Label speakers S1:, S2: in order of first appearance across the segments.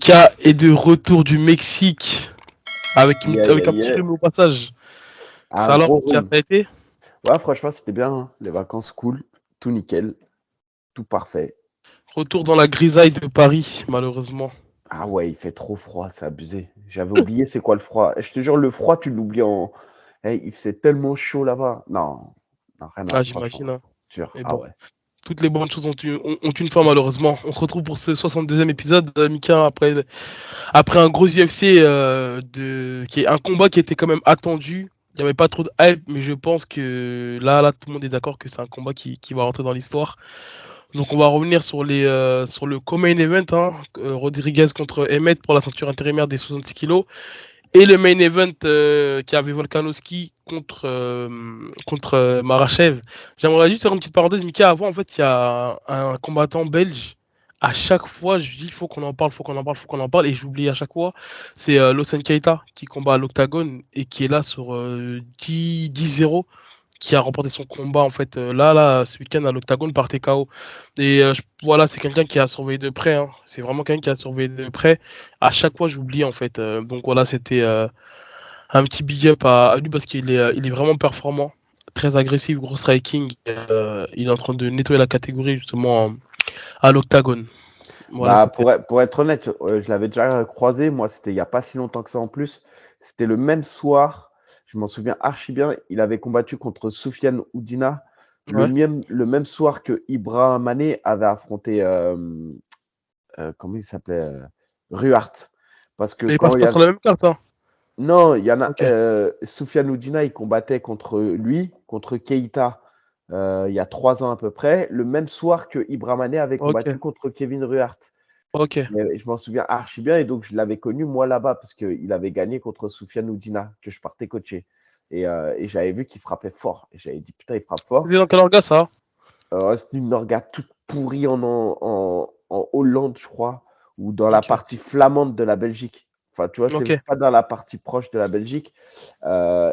S1: Mika est de retour du Mexique
S2: Yeah, yeah,
S1: avec un petit
S2: yeah.
S1: rhume au passage.
S2: Un
S1: Ça alors,
S2: gros
S1: Mika,
S2: rhume.
S1: ça a été?
S2: Ouais, franchement, c'était bien, hein. Les vacances cool, tout nickel, tout parfait.
S1: Retour dans la grisaille de Paris, malheureusement.
S2: Ah ouais, il fait trop froid, c'est abusé. J'avais oublié c'est quoi le froid. Je te jure, le froid, tu l'oublies en. Eh, il faisait tellement chaud là-bas. Non, non, rien à
S1: Ah,
S2: franchement.
S1: j'imagine, hein.
S2: Dur.
S1: Mais
S2: Ah
S1: bon,
S2: ouais.
S1: toutes les bonnes choses ont une fin, malheureusement. On se retrouve pour ce 62e épisode, Mika, après un gros UFC, qui est un combat qui était quand même attendu. Il n'y avait pas trop de hype, mais je pense que là, tout le monde est d'accord que c'est un combat qui va rentrer dans l'histoire. Donc on va revenir sur le co-main event, hein, Rodriguez contre Emmett pour la ceinture intérimaire des 66 kilos. Et le main event qui avait Volkanovski contre Marachev. J'aimerais juste faire une petite parenthèse, Mika. Avant, en fait, il y a un combattant belge. À chaque fois, je dis il faut qu'on en parle, faut qu'on en parle, faut qu'on en parle, et j'oublie à chaque fois. C'est Lawson Keita qui combat à l'Octagone et qui est là sur 10-0, qui a remporté son combat en fait là ce week-end à l'Octagone par TKO. Et voilà, c'est quelqu'un qui a surveillé de près, hein. C'est vraiment quelqu'un qui a surveillé de près. À chaque fois, j'oublie en fait. Donc voilà, c'était un petit big up à lui parce il est vraiment performant, très agressif, gros striking. Il est en train de nettoyer la catégorie justement à l'Octagone. Voilà,
S2: Bah,
S1: c'était.
S2: pour être honnête, je l'avais déjà croisé. Moi, c'était il n'y a pas si longtemps que ça en plus. C'était le même soir. Je m'en souviens archi bien. Il avait combattu contre Soufiane Oudina
S1: Ouais.
S2: le même soir que Ibrahim Mané avait affronté comment il s'appelait Ruart. Parce que
S1: Mais il passe
S2: quand il y
S1: pas
S2: a.
S1: sur la même carte, hein.
S2: Non, il y en a.
S1: Ok.
S2: Soufiane Oudina, il combattait contre lui, contre Keita, il y a 3 ans à peu près, le même soir que Ibrahim Mané avait combattu
S1: Ok.
S2: contre Kevin Ruart.
S1: Ok.
S2: Mais je m'en souviens archi bien et donc je l'avais connu moi là-bas parce qu'il avait gagné contre Soufiane Oudina que je partais coacher. Et j'avais vu qu'il frappait fort. Et j'avais dit putain, il frappe fort.
S1: C'était dans quel orga ça?
S2: C'est une orga toute pourrie en Hollande, je crois, ou dans la
S1: Ok.
S2: partie flamande de la Belgique. Enfin, tu vois, c'est
S1: Ok.
S2: pas dans la partie proche de la Belgique.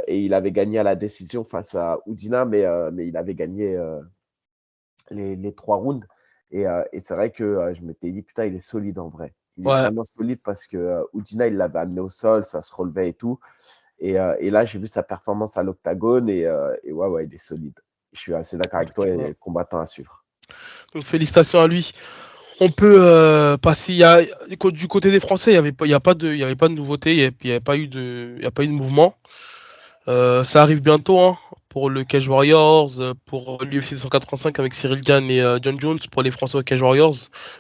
S2: Et il avait gagné à la décision face à Oudina, mais il avait gagné les 3 rounds. Et c'est vrai que je m'étais dit, putain, il est solide en vrai. Il est
S1: Ouais.
S2: vraiment solide parce que Oudina, il l'avait amené au sol, ça se relevait et tout. Et là, j'ai vu sa performance à l'octagone et ouais, ouais, il est solide. Je suis assez d'accord avec toi, il est combattant à suivre.
S1: Donc félicitations à lui. On peut passer. Du côté des Français, il y avait pas de nouveauté, il y avait pas eu il y a pas eu de mouvement. Ça arrive bientôt, hein, pour le Cage Warriors, pour l'UFC 285 avec Cyril Gane et John Jones pour les Français au Cage Warriors.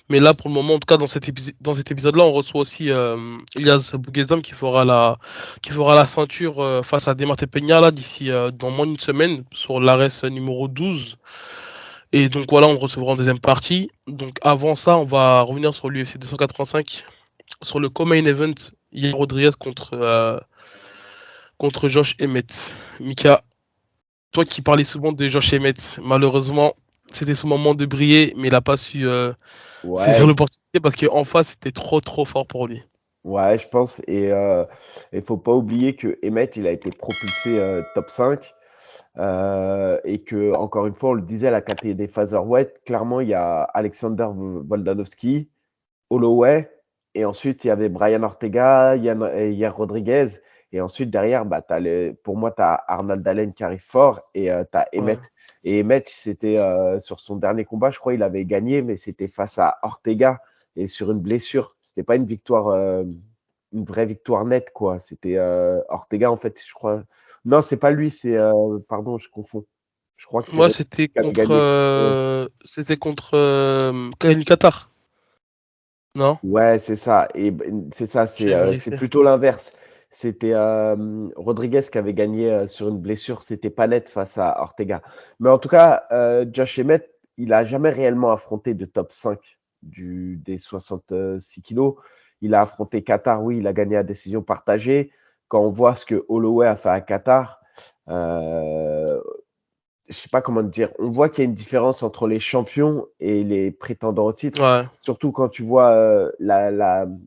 S1: Mais là, pour le moment, en tout cas, dans cet épisode-là, on reçoit aussi Ilyas Bouguezdam qui fera la ceinture face à Demarte Peña là d'ici dans moins d'une semaine sur l'ARES numéro 12. Et donc voilà, on recevra en deuxième partie. Donc avant ça, on va revenir sur l'UFC 285, sur le co-main event, Yair Rodriguez contre Josh Emmett. Mika, toi qui parlais souvent de Josh Emmett, malheureusement, c'était son moment de briller, mais il n'a pas su saisir
S2: Ouais,
S1: l'opportunité parce qu'en face, c'était trop fort pour lui.
S2: ouais, je pense. Et faut pas oublier que Emmett, il a été propulsé top 5. Et que, encore une fois, on le disait, à la catégorie des featherweight, clairement, il y a Alexander Volkanovski, Holloway, et ensuite, il y avait Brian Ortega, Yair Rodriguez, et ensuite, derrière, bah, pour moi, tu as Arnold Allen qui arrive fort, et tu as
S1: Ouais.
S2: Emmett. Et Emmett, c'était sur son dernier combat, je crois, il avait gagné, mais c'était face à Ortega, et sur une blessure. C'était pas une victoire, une vraie victoire nette, quoi. C'était Ortega, en fait, je crois. Non, c'est pas lui, c'est. Pardon, je confonds. Je crois que c'est
S1: Moi,
S2: Rodriguez qui avait gagné. Ouais.
S1: c'était contre Kyle Qatar, non?
S2: Ouais, c'est ça. Et c'est ça,
S1: Je vais
S2: c'est
S1: vérifier.
S2: plutôt l'inverse. C'était Rodriguez qui avait gagné sur une blessure. C'était pas net face à Ortega. Mais en tout cas, Josh Emmett, il a jamais réellement affronté de top 5 des 66 kilos. Il a affronté Qatar, oui, il a gagné à décision partagée. Quand on voit ce que Holloway a fait à Qatar, euh, je sais pas comment te dire, on voit qu'il y a une différence entre les champions et les prétendants au titre.
S1: Ouais.
S2: Surtout quand tu vois,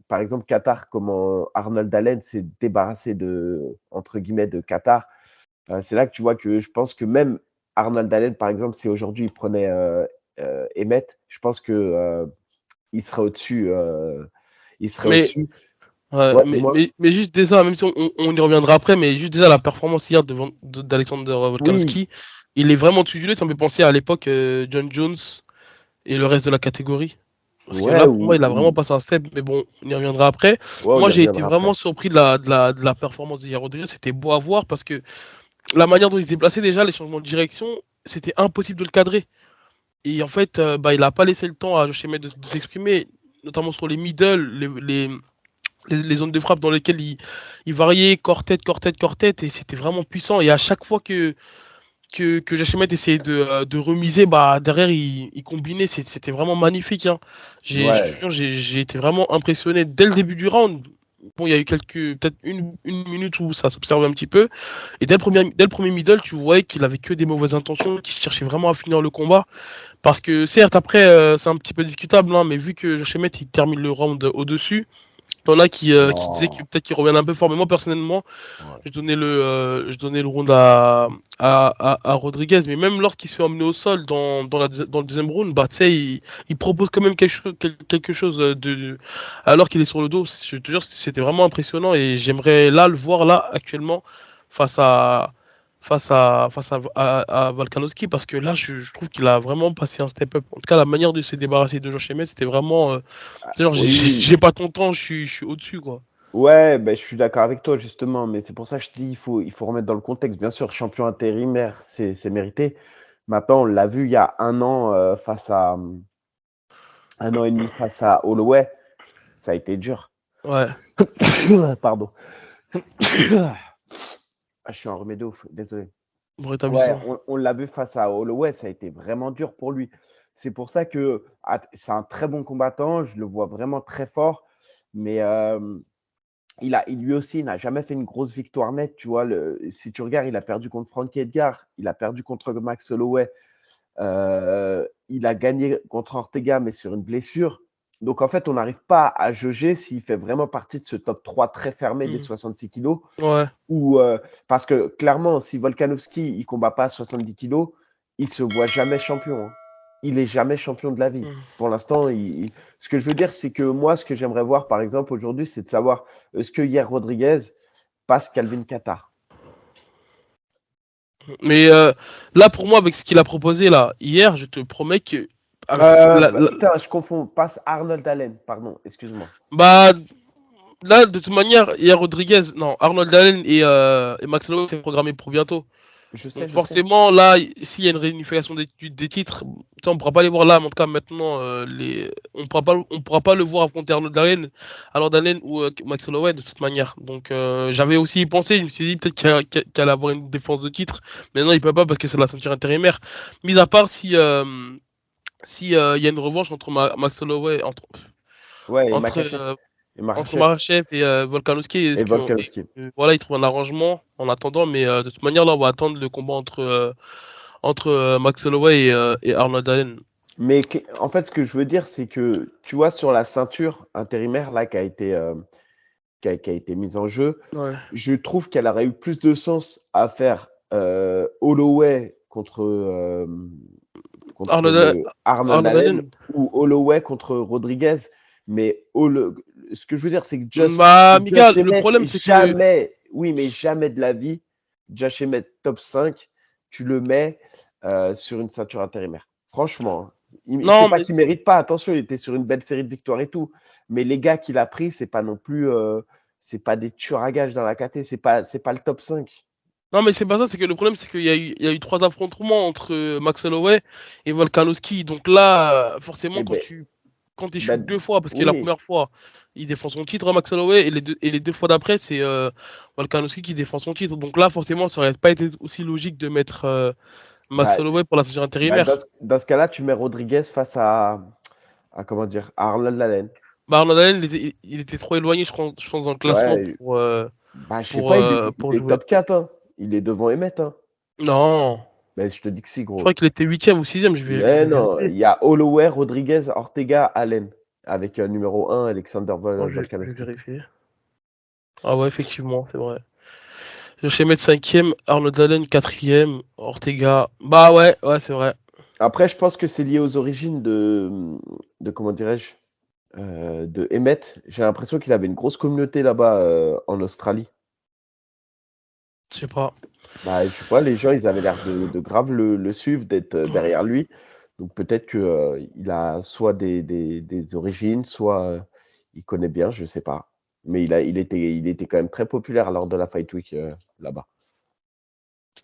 S2: par exemple, Qatar, comment Arnold Allen s'est débarrassé entre guillemets, de Qatar. C'est là que tu vois que je pense que même Arnold Allen, par exemple, si aujourd'hui il prenait Emmett, je pense que il serait au-dessus. il serait
S1: Mais,
S2: au-dessus.
S1: ouais,
S2: Ouais, dis-moi.
S1: mais juste déjà, même si on y reviendra après, mais juste déjà la performance hier d'Alexander
S2: Oui,
S1: Volkanovski, il est vraiment au-dessus du lot. Ça me fait penser à l'époque John Jones et le reste de la catégorie. Parce que
S2: ouais,
S1: là, pour moi, il a vraiment passé un step, mais bon, on y reviendra après.
S2: ouais, on
S1: Moi,
S2: y
S1: j'ai été
S2: reviendra
S1: vraiment
S2: après.
S1: surpris de la performance de Yair Rodriguez. C'était beau à voir parce que la manière dont il se déplaçait déjà, les changements de direction, c'était impossible de le cadrer. Et en fait, bah, il n'a pas laissé le temps à Josh Emmett de s'exprimer, notamment sur les middle, les zones de frappe dans lesquelles il variait corps-tête, corps-tête, corps-tête, et c'était vraiment puissant. Et à chaque fois que Josh Emmett essayait de remiser, bah, derrière, il combinait, c'était vraiment magnifique. Hein. Je te
S2: Ouais,
S1: jure, j'ai été vraiment impressionné dès le début du round. Bon, il y a eu peut-être une minute où ça s'observait un petit peu. Et dès le premier middle, tu voyais qu'il avait que des mauvaises intentions, qu'il cherchait vraiment à finir le combat. Parce que certes, après, c'est un petit peu discutable, hein, mais vu que Josh Emmett, il termine le round au-dessus, t'en as qui disaient que
S2: non.
S1: peut-être qu'il revienne un peu fort. Mais moi, personnellement,
S2: Ouais.
S1: je donnais le round à Rodriguez. Mais même lorsqu'il se fait emmener au sol dans le deuxième round, bah, tu sais, il propose quand même quelque chose alors qu'il est sur le dos. Je te jure, c'était vraiment impressionnant. Et j'aimerais là le voir là, actuellement, face à, face à Volkanovski. Parce que là, je trouve qu'il a vraiment passé un step up. En tout cas, la manière de se débarrasser de Josh Emmett, c'était vraiment. Genre,
S2: Oui,
S1: j'ai pas ton temps, je suis au-dessus, quoi.
S2: ouais, ben, je suis d'accord avec toi justement, mais c'est pour ça que je dis il faut remettre dans le contexte. Bien sûr, champion intérimaire, c'est mérité. Maintenant, on l'a vu il y a un an face à 1 an et demi face à Holloway, ça a été dur.
S1: Ouais,
S2: Pardon. Ah, je suis enrhumé de ouf, désolé.
S1: bon
S2: Ouais,
S1: rétablissement.
S2: on l'a vu face à Holloway, ça a été vraiment dur pour lui. C'est pour ça que c'est un très bon combattant, je le vois vraiment très fort, mais lui aussi, il n'a jamais fait une grosse victoire nette. Tu vois, si tu regardes, il a perdu contre Frankie Edgar, il a perdu contre Max Holloway, il a gagné contre Ortega, mais sur une blessure. Donc, en fait, on n'arrive pas à juger s'il fait vraiment partie de ce top 3 très fermé des
S1: Hmm.
S2: 66 kilos.
S1: Ouais.
S2: Ou, parce que clairement, si Volkanovski il combat pas à 70 kilos, il se voit jamais champion. Hein. Il est jamais champion de la vie.
S1: Hmm.
S2: Pour l'instant, ce que je veux dire, c'est que moi, ce que j'aimerais voir, par exemple, aujourd'hui, c'est de savoir est-ce que hier Rodriguez passe Calvin Kattar.
S1: Mais là, pour moi, avec ce qu'il a proposé là hier, je te promets que
S2: Putain, je confonds. Passe Arnold Allen, pardon, excuse-moi.
S1: bah là, de toute manière, il y a Rodriguez, non, Arnold Allen et Max Holloway, c'est programmé pour bientôt.
S2: Je sais,
S1: Donc
S2: je sais.
S1: forcément, là, s'il y a une réunification des titres, ça, on pourra pas les voir là, mais en tout cas maintenant, on pourra pas le voir affronter Arnold Allen ou Max Holloway de cette manière. Donc j'avais aussi pensé, je me suis dit peut-être qu'il allait avoir une défense de titre, mais non, il peut pas parce que c'est la ceinture intérimaire. Mis à part si il y a une revanche entre Max Holloway,
S2: Ouais, et
S1: entre,
S2: Makachev.
S1: euh,
S2: Et
S1: entre
S2: Makhachev.
S1: Makhachev et Volkanovski,
S2: Et
S1: est-ce que
S2: Volkanovski.
S1: voilà, ils trouvent un arrangement en attendant, mais de toute manière là, on va attendre le combat entre Max Holloway et Arnold Allen.
S2: Mais en fait, ce que je veux dire, c'est que tu vois, sur la ceinture intérimaire là, qui a été mise en jeu,
S1: Ouais.
S2: je trouve qu'elle aurait eu plus de sens à faire Holloway contre
S1: Arnold,
S2: le Arnold
S1: Arnold
S2: Allen
S1: Allen.
S2: ou Holloway contre Rodriguez. Mais ce que je veux dire, c'est que
S1: Bah, amical,
S2: Josh
S1: le
S2: Emmett,
S1: problème c'est que
S2: jamais, oui, mais jamais de la vie, Josh Emmett top 5, tu le mets sur une ceinture intérimaire. Franchement, hein. C'est
S1: non,
S2: pas
S1: mais
S2: qu'il mérite pas, attention, il était sur une belle série de victoires et tout. Mais les gars qu'il a pris, c'est pas non plus, c'est pas des tueurs à gages dans la KT, c'est pas le top 5.
S1: non, mais c'est pas ça, c'est que le problème c'est qu'il y a eu 3 affrontements entre Max Holloway et Volkanovski. Donc là, forcément,
S2: Et
S1: quand
S2: ben,
S1: tu quand t'échoues
S2: ben,
S1: 2 fois, parce que la
S2: oui,
S1: première fois, il défend son titre, Max Holloway, et les deux fois d'après, c'est Volkanovski qui défend son titre. Donc là, forcément, ça aurait pas été aussi logique de mettre Max
S2: bah,
S1: Holloway pour la ceinture
S2: dans
S1: intérimaire.
S2: ce cas-là, tu mets Rodriguez face à comment dire, à Arnold Allen.
S1: Bah, Arnold Allen, il était trop éloigné, je pense, dans le classement
S2: Ouais,
S1: pour, euh,
S2: bah, je sais
S1: pour,
S2: pas,
S1: euh,
S2: il
S1: pour
S2: est
S1: jouer.
S2: top 4, hein. Il est devant Emmett, hein.
S1: Non,
S2: Mais je te dis que si,
S1: je crois
S2: gros.
S1: qu'il était huitième ou sixième, je
S2: Mais
S1: vais
S2: non,
S1: vérifier.
S2: il y a Holloway, Rodriguez, Ortega, Allen. Avec numéro 1, Alexander
S1: Oh, je vais
S2: Volkanovski.
S1: vérifier. Ah ouais, effectivement, c'est vrai. Je vais mettre cinquième, Arnold Allen quatrième, Ortega. Bah ouais, c'est vrai.
S2: Après, je pense que c'est lié aux origines de comment dirais-je? de Emmett. J'ai l'impression qu'il avait une grosse communauté là-bas en Australie.
S1: Je sais pas.
S2: Bah, je sais pas, les gens, ils avaient l'air de grave le suivre, d'être derrière lui. Donc peut-être que il a soit des origines, soit il connaît bien, je sais pas. Mais il était quand même très populaire lors de la Fight Week là-bas.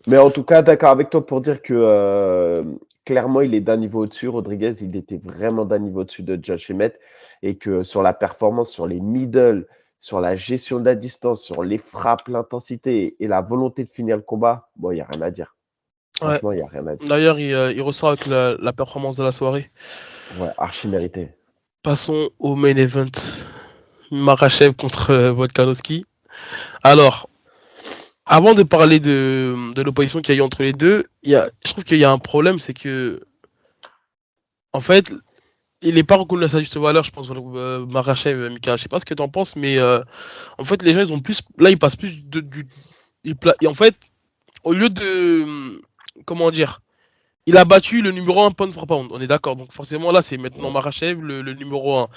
S2: Mais en tout cas, d'accord avec toi pour dire que clairement, il est d'un niveau au-dessus. Rodriguez, il était vraiment d'un niveau au-dessus de Josh Emmett. Et que sur la performance, sur les middle, sur la gestion de la distance, sur les frappes, l'intensité et la volonté de finir le combat, bon, il n'y a rien à dire.
S1: Ouais.
S2: Franchement, il n'y a rien à dire.
S1: D'ailleurs, il ressort avec la performance de la soirée.
S2: Ouais, archi mérité.
S1: Passons au main event. Makhachev contre Volkanovski. Alors, avant de parler de l'opposition qu'il y a eu entre les deux, je trouve qu'il y a un problème, c'est que, en fait, il n'est pas reconnu à sa juste valeur, je pense, Makhachev, Mika. Je sais pas ce que tu en penses, mais en fait, les gens, ils ont plus. Là, ils passent plus et en fait, au lieu de. Comment dire? Il a battu le numéro 1 pound for pound, on est d'accord. Donc forcément là, c'est maintenant
S2: Ouais.
S1: Makhachev le numéro 1.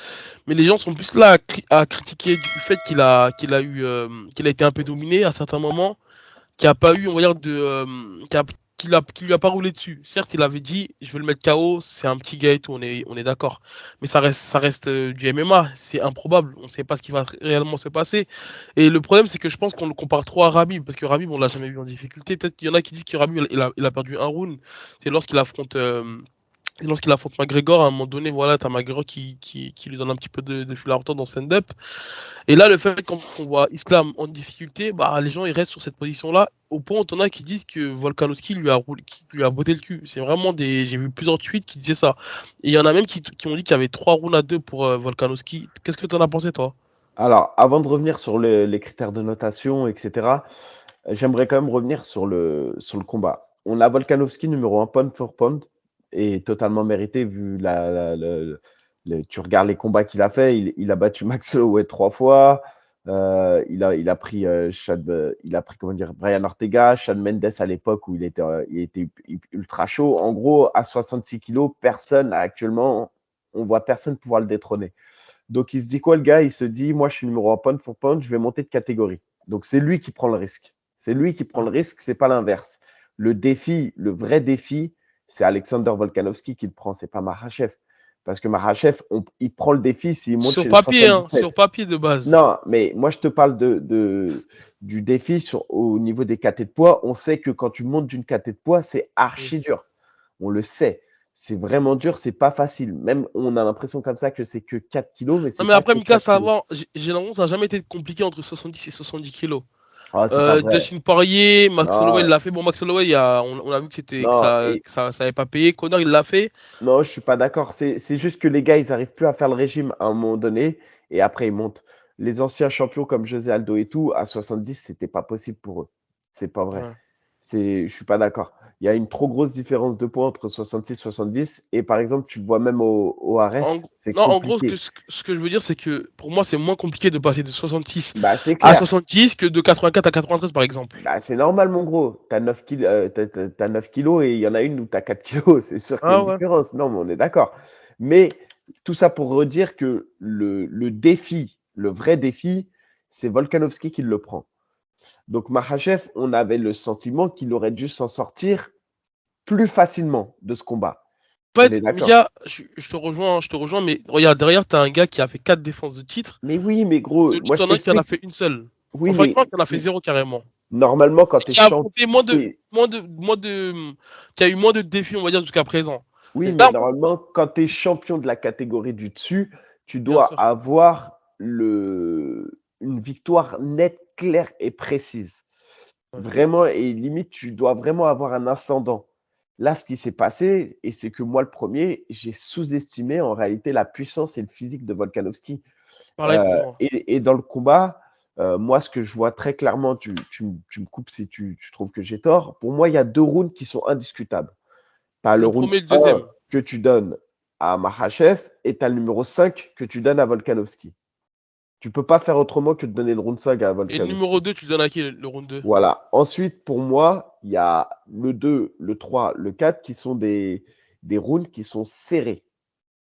S1: Mais les gens sont plus là à critiquer du fait qu'il a été un peu dominé à certains moments, qu'il a pas eu, on va dire, qu'il lui a pas roulé dessus. Certes, il avait dit, je veux le mettre KO, c'est un petit gars et tout, on est d'accord. Mais ça reste du MMA, c'est improbable. On ne sait pas ce qui va réellement se passer. Et le problème, c'est que je pense qu'on le compare trop à Rabib, parce que Rabib, on l'a jamais vu en difficulté. Peut-être qu'il y en a qui disent que Rabib, il a perdu un round. C'est lorsqu'il affronte McGregor, à un moment donné, voilà, t'as McGregor qui lui donne un petit peu de fil à retordre dans stand-up. Et là, le fait qu'on voit Islam en difficulté, bah, les gens ils restent sur cette position-là, au point où t'en as qui disent que Volkanovski qui lui a botté le cul. C'est vraiment des. J'ai vu plusieurs tweets qui disaient ça. Et il y en a même qui ont dit qu'il y avait 3 rounds à 2 pour Volkanovski. Qu'est-ce que t'en as pensé, toi?
S2: Alors, avant de revenir sur les critères de notation, etc., j'aimerais quand même revenir sur le combat. On a Volkanovski numéro 1 pound for pound et totalement mérité vu tu regardes les combats qu'il a fait. Il a battu Max Holloway 3 fois. Il a pris comment dire, Brian Ortega, Shawn Mendes à l'époque où il était ultra chaud. En gros, à 66 kilos, on voit personne pouvoir le détrôner. Donc, il se dit quoi, le gars? Il se dit, moi, je suis numéro 1 pound for pound, je vais monter de catégorie. Donc, c'est lui qui prend le risque. C'est lui qui prend le risque, c'est pas l'inverse. Le défi, le vrai défi, c'est Alexander Volkanovski qui le prend, c'est pas Makhachev. Parce que Makhachev, il prend le défi s'il monte chez les
S1: Sur
S2: 77.
S1: papier de base.
S2: Non, mais moi, je te parle du défi au niveau des catés de poids. On sait que quand tu montes d'une caté de poids, c'est
S1: Mm.
S2: archi dur. On le sait. C'est vraiment dur, c'est pas facile. Même on a l'impression comme ça que c'est que 4 kilos, mais
S1: Non,
S2: c'est
S1: mais
S2: pas
S1: après,
S2: que
S1: Mika,
S2: 4
S1: ça
S2: kilos.
S1: va. J'ai l'impression que ça n'a jamais été compliqué entre 70 et 70 kilos.
S2: Ah, c'est pas vrai.
S1: Dustin Poirier, Max Holloway, il
S2: Non,
S1: l'a fait. Bon, Max Holloway, on a vu
S2: non,
S1: que ça avait pas payé. Connor, il l'a fait.
S2: non, je suis pas d'accord. C'est juste que les gars, ils arrivent plus à faire le régime à un moment donné et après ils montent. Les anciens champions comme José Aldo et tout, à 70, c'était pas possible pour eux. C'est pas vrai.
S1: Ouais.
S2: Je suis pas d'accord. Il y a une trop grosse différence de poids entre 66 et 70. Et par exemple, tu le vois même au
S1: En,
S2: Ares, c'est
S1: non, en gros,
S2: compliqué.
S1: ce que je veux dire, c'est que pour moi, c'est moins compliqué de passer de 66
S2: Bah, c'est
S1: à
S2: clair.
S1: 70 que de 84 à 93, par exemple.
S2: Bah, c'est normal, mon gros. Tu as 9 t'as 9 kilos et il y en a une où tu as 4 kilos. C'est sûr qu'il y a
S1: Ah
S2: une
S1: ouais.
S2: différence. Non, mais on est d'accord. Mais tout ça pour redire que le défi, le vrai défi, c'est Volkanovski qui le prend. Donc, Makhachev, on avait le sentiment qu'il aurait dû s'en sortir plus facilement de ce combat.
S1: En
S2: On est
S1: fait,
S2: d'accord.
S1: Mika, je te rejoins, mais regarde, derrière, t'as un gars qui a fait 4 défenses de titre.
S2: Mais oui, mais
S1: De
S2: gros,
S1: l'autre,
S2: moi je
S1: t'en as un qui en a
S2: t'explique.
S1: fait une seule.
S2: Oui,
S1: Enfin, je
S2: mais
S1: crois qu'il en a fait zéro carrément.
S2: normalement, quand
S1: Et
S2: tu es
S1: qui a affronté
S2: champion.
S1: qui a eu moins de défis, on va dire, jusqu'à présent.
S2: Oui,
S1: Et
S2: mais
S1: là, en fait,
S2: normalement, quand tu es champion de la catégorie du dessus, tu
S1: bien
S2: dois
S1: sûr.
S2: avoir une victoire nette, claire et précise.
S1: Ouais.
S2: Vraiment, et limite, tu dois vraiment avoir un ascendant. Là, ce qui s'est passé, et c'est que moi, le premier, j'ai sous-estimé en réalité la puissance et le physique de Volkanovski.
S1: Pareil pour moi.
S2: Et dans le combat, moi, ce que je vois très clairement, tu me coupes si tu trouves que j'ai tort. Pour moi, il y a 2 rounds qui sont indiscutables. Tu as le
S1: Le
S2: round
S1: premier et le
S2: 1
S1: deuxième.
S2: que tu donnes à Makhachev et tu as le numéro 5 que tu donnes à Volkanovski. Tu peux pas faire autrement que de donner le round 5 à
S1: Et le numéro
S2: Volkanovski.
S1: 2, tu le donnes à qui, le round 2?
S2: Voilà. Ensuite, pour moi, il y a le 2, le 3, le 4 qui sont des rounds qui sont serrés.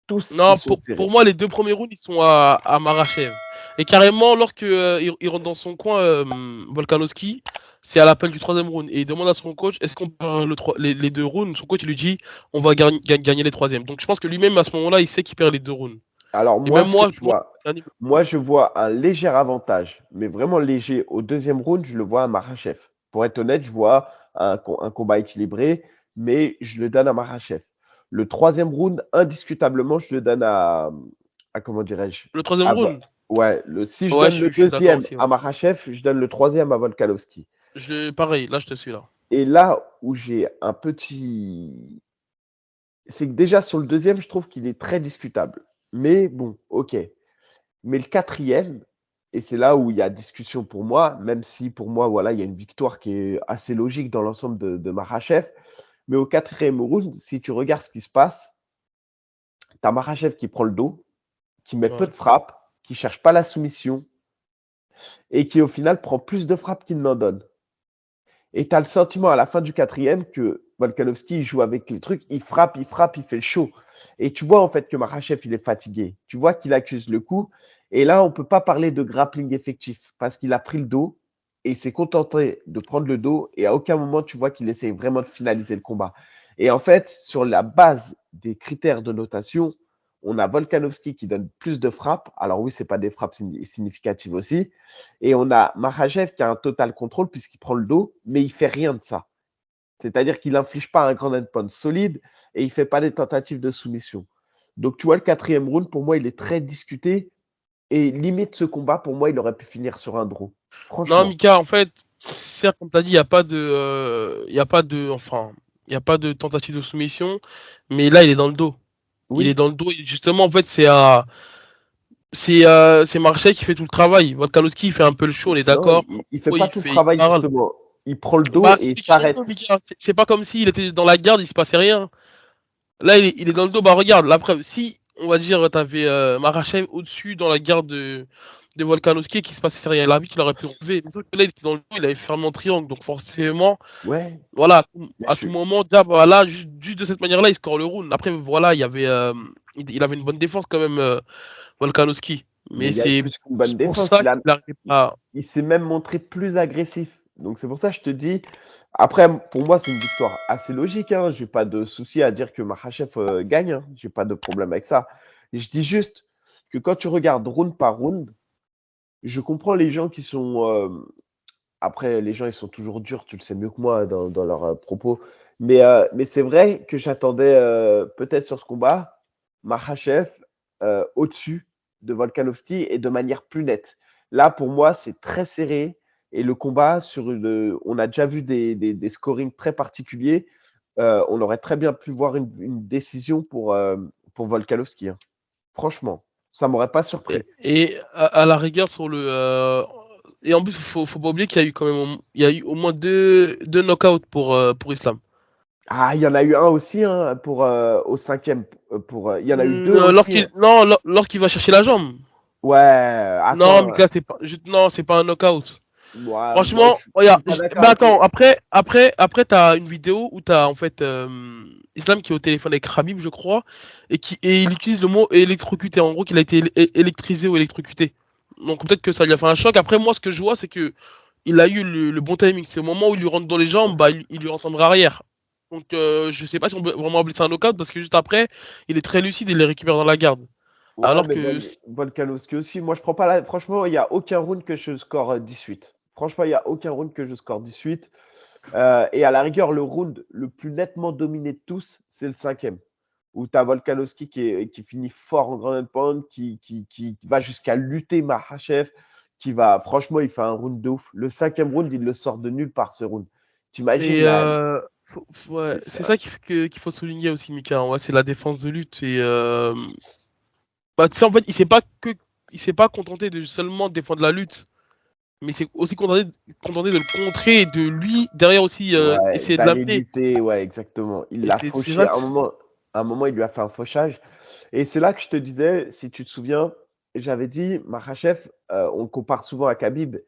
S2: Tous, ils
S1: Non,
S2: sont
S1: pour
S2: serrés.
S1: moi, les 2 premiers rounds, ils sont à Makhachev. Et carrément, lorsque il rentre dans son coin, Volkanovski, c'est à l'appel du troisième round. Et il demande à son coach, est-ce qu'on perd les 2 rounds? Son coach, il lui dit, on va gagner les troisièmes. Donc je pense que lui-même, à ce moment-là, il sait qu'il perd les 2 rounds.
S2: Alors
S1: Et
S2: moi,
S1: même
S2: ce que
S1: moi,
S2: je
S1: pour moi,
S2: vois,
S1: c'est unanime.
S2: je vois un léger avantage, mais vraiment léger. Au deuxième round, je le vois à Makhachev. Pour être honnête, je vois un combat équilibré, mais je le donne à Makhachev. Le troisième round, indiscutablement, je le donne à comment dirais-je?
S1: Le troisième
S2: À
S1: round?
S2: Ouais, si je
S1: Ouais,
S2: donne le
S1: je suis d'accord
S2: deuxième
S1: aussi,
S2: à
S1: ouais.
S2: Makhachev, je donne le troisième à Volkanovski.
S1: Pareil, là, je te suis là.
S2: Et là où j'ai un petit c'est que déjà sur le deuxième, je trouve qu'il est très discutable. Mais bon, ok. Mais le quatrième, et c'est là où il y a discussion pour moi, même si pour moi, voilà, il y a une victoire qui est assez logique dans l'ensemble de Makhachev. Mais au quatrième round, si tu regardes ce qui se passe, tu as Makhachev qui prend le dos, qui met peu
S1: Ouais.
S2: de frappes, qui cherche pas la soumission et qui au final prend plus de frappes qu'il n'en donne. Et tu as le sentiment à la fin du quatrième que Volkanovski il joue avec les trucs, il frappe, il fait le show. Et tu vois en fait que Makhachev il est fatigué. Tu vois qu'il accuse le coup. Et là, on ne peut pas parler de grappling effectif parce qu'il a pris le dos et il s'est contenté de prendre le dos. Et à aucun moment, tu vois qu'il essaie vraiment de finaliser le combat. Et en fait, sur la base des critères de notation, on a Volkanovski qui donne plus de frappes. Alors oui, ce n'est pas des frappes significatives aussi. Et on a Makhachev qui a un total contrôle puisqu'il prend le dos, mais il ne fait rien de ça. C'est-à-dire qu'il n'inflige pas un grand endpoint solide et il ne fait pas des tentatives de soumission. Donc tu vois, le quatrième round, pour moi, il est très discuté. Et limite, ce combat, pour moi, il aurait pu finir sur un draw.
S1: Non,
S2: Franchement.
S1: Mika, en fait, certes, comme tu as dit, il n'y a pas de, enfin, il y a pas de tentative de soumission, mais là, il est dans le dos. Il est
S2: Oui.
S1: dans le dos. Et justement, en fait, c'est Marseille qui fait tout le travail. Volkanovski, il fait un peu le show, on est
S2: Non,
S1: d'accord.
S2: il ne fait
S1: Oh,
S2: pas tout le
S1: il
S2: travail,
S1: parle.
S2: justement. Il prend le dos
S1: Bah,
S2: et il
S1: c'est justement,
S2: s'arrête.
S1: Mika, c'est pas comme s'il était dans la garde, il se passait rien. Là, il est dans le dos. Bah, regarde, la preuve. Si, on va dire, t'avais Marachev au-dessus dans la garde de Volkanovski et qu'il se passait rien, l'arbitre, il aurait pu relever. Mais sauf que là, il était dans le dos, il avait fermé en triangle. Donc, forcément,
S2: Ouais,
S1: voilà,
S2: mais
S1: à tout moment, déjà, bah, là, juste de cette manière-là, il score le round. Après, voilà, il avait une bonne défense quand même, Volkanovski.
S2: mais
S1: Mais
S2: il y a
S1: c'est
S2: plus qu'une bonne
S1: pour
S2: défense.
S1: ça qu'il n'arrivait pas.
S2: Il s'est même montré plus agressif. Donc c'est pour ça que je te dis. Après, pour moi, c'est une victoire assez logique. Hein. Je n'ai pas de souci à dire que Makhachev gagne. Hein. Je n'ai pas de problème avec ça. Et je dis juste que quand tu regardes round par round, je comprends les gens qui sont. Après, les gens, ils sont toujours durs, tu le sais mieux que moi dans leurs propos. Mais c'est vrai que j'attendais peut-être sur ce combat Makhachev au-dessus de Volkanovski et de manière plus nette. Là, pour moi, c'est très serré. Et le combat, on a déjà vu des scorings très particuliers. On aurait très bien pu voir une décision pour Volkanovski. Hein. Franchement, ça m'aurait pas surpris.
S1: Et à la rigueur, et en plus, faut pas oublier qu'il y a eu quand même, il y a eu au moins deux knockouts pour Islam.
S2: Ah, il y en a eu un aussi hein, au cinquième. Il y en a eu deux aussi. Hein.
S1: Non, lorsqu'il va chercher la jambe.
S2: Ouais,
S1: Non,
S2: attends.
S1: Mika, non, c'est pas un knockout.
S2: Moi,
S1: Franchement,
S2: je suis
S1: regarde,
S2: pas d'accord
S1: mais
S2: avec
S1: attends,
S2: toi.
S1: après, t'as une vidéo où t'as en fait Islam qui est au téléphone avec Khabib, je crois, et il utilise le mot électrocuté. En gros, qu'il a été électrisé ou électrocuté. Donc peut-être que ça lui a fait un choc. Après, moi, ce que je vois, c'est que il a eu le bon timing. C'est au moment où il lui rentre dans les jambes, bah, il lui rentre en bras arrière. Donc je sais pas si on peut vraiment appeler ça un knockout parce que juste après, il est très lucide et il les récupère dans la garde.
S2: Ouais,
S1: Alors
S2: mais
S1: que
S2: Volkanovski aussi. Moi, je prends pas Franchement, il n'y a aucun round que je score 18. Franchement, il n'y a aucun round que je score 18. Et à la rigueur, le round le plus nettement dominé de tous, c'est le cinquième. Où tu as Volkanovski qui finit fort en grand pound, qui va jusqu'à lutter Makhachev, franchement, il fait un round de ouf. Le cinquième round, il le sort de nulle part, ce round. T'imagines
S1: Et
S2: là,
S1: ouais,
S2: c'est
S1: c'est
S2: ça.
S1: ça qu'il faut souligner aussi, Mika. Ouais, c'est la défense de lutte. Et bah, tu sais, en fait, il s'est pas contenté de seulement défendre la lutte, mais il s'est aussi contenté de le contrer et de lui derrière aussi
S2: Ouais,
S1: essayer de
S2: d'aller
S1: l'amener.
S2: lutter, ouais, exactement. Il
S1: Et
S2: l'a
S1: c'est
S2: fauché.
S1: ça.
S2: À un moment, il lui a fait un fauchage. Et c'est là que je te disais, si tu te souviens, j'avais dit, Makhachev, on le compare souvent à Khabib,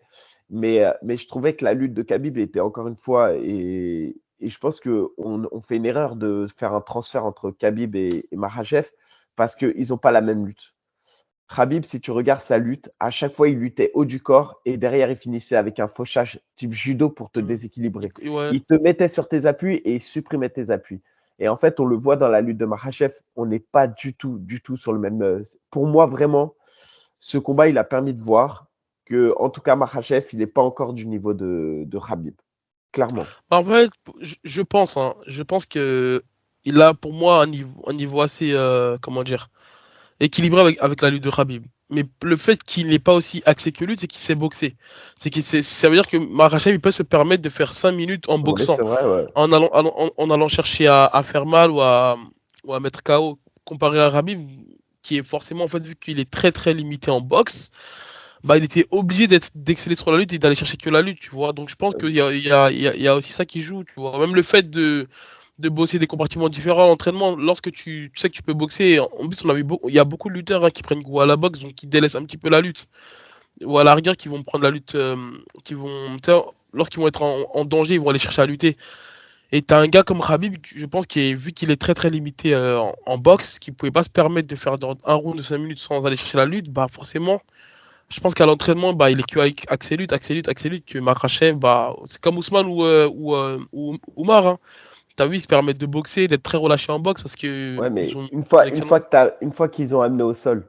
S2: mais je trouvais que la lutte de Khabib était encore une fois, et je pense qu'on fait une erreur de faire un transfert entre Khabib et Makhachev, parce qu'ils n'ont pas la même lutte. Khabib, si tu regardes sa lutte, à chaque fois, il luttait haut du corps et derrière, il finissait avec un fauchage type judo pour te déséquilibrer.
S1: Ouais.
S2: Il te mettait sur tes appuis et il supprimait tes appuis. Et en fait, on le voit dans la lutte de Makhachev, on n'est pas du tout sur le même. Pour moi, vraiment, ce combat, il a permis de voir que, en tout cas, Makhachev, il n'est pas encore du niveau de Khabib. Clairement.
S1: En fait, je pense, hein, je pense que il a pour moi un niveau assez, comment dire, équilibré avec la lutte de Khabib. Mais le fait qu'il n'ait pas aussi axé que lutte, c'est qu'il sait boxer. Ça veut dire que Makhachev, il peut se permettre de faire 5 minutes en
S2: Oui,
S1: boxant,
S2: c'est vrai, ouais.
S1: en allant chercher à faire mal ou à mettre KO, comparé à Khabib, qui est forcément, en fait, vu qu'il est très très limité en boxe, bah, il était obligé d'exceller sur la lutte et d'aller chercher que la lutte, tu vois. Donc je pense qu'il y a aussi ça qui joue, tu vois. Même le fait de bosser des compartiments différents à l'entraînement, lorsque tu sais que tu peux boxer, en plus il y a beaucoup de lutteurs hein, qui prennent goût à la boxe, donc qui délaissent un petit peu la lutte. Ou à la rigueur, qui vont prendre la lutte, tu sais, lorsqu'ils vont être en danger, ils vont aller chercher à lutter. Et t'as un gars comme Khabib, je pense, vu qu'il est très très limité en boxe, qui pouvait pas se permettre de faire un round de 5 minutes sans aller chercher la lutte, bah forcément. Je pense qu'à l'entraînement, bah, il est que avec Axel Lutte, que Makhachev, bah, c'est comme Ousmane ou Oumar. Hein. T'as vu, ils se permettent de boxer, d'être très relâchés en boxe parce que
S2: Ouais,
S1: ils
S2: mais
S1: ont une
S2: une
S1: excellente.
S2: fois qu'ils ont amené au sol,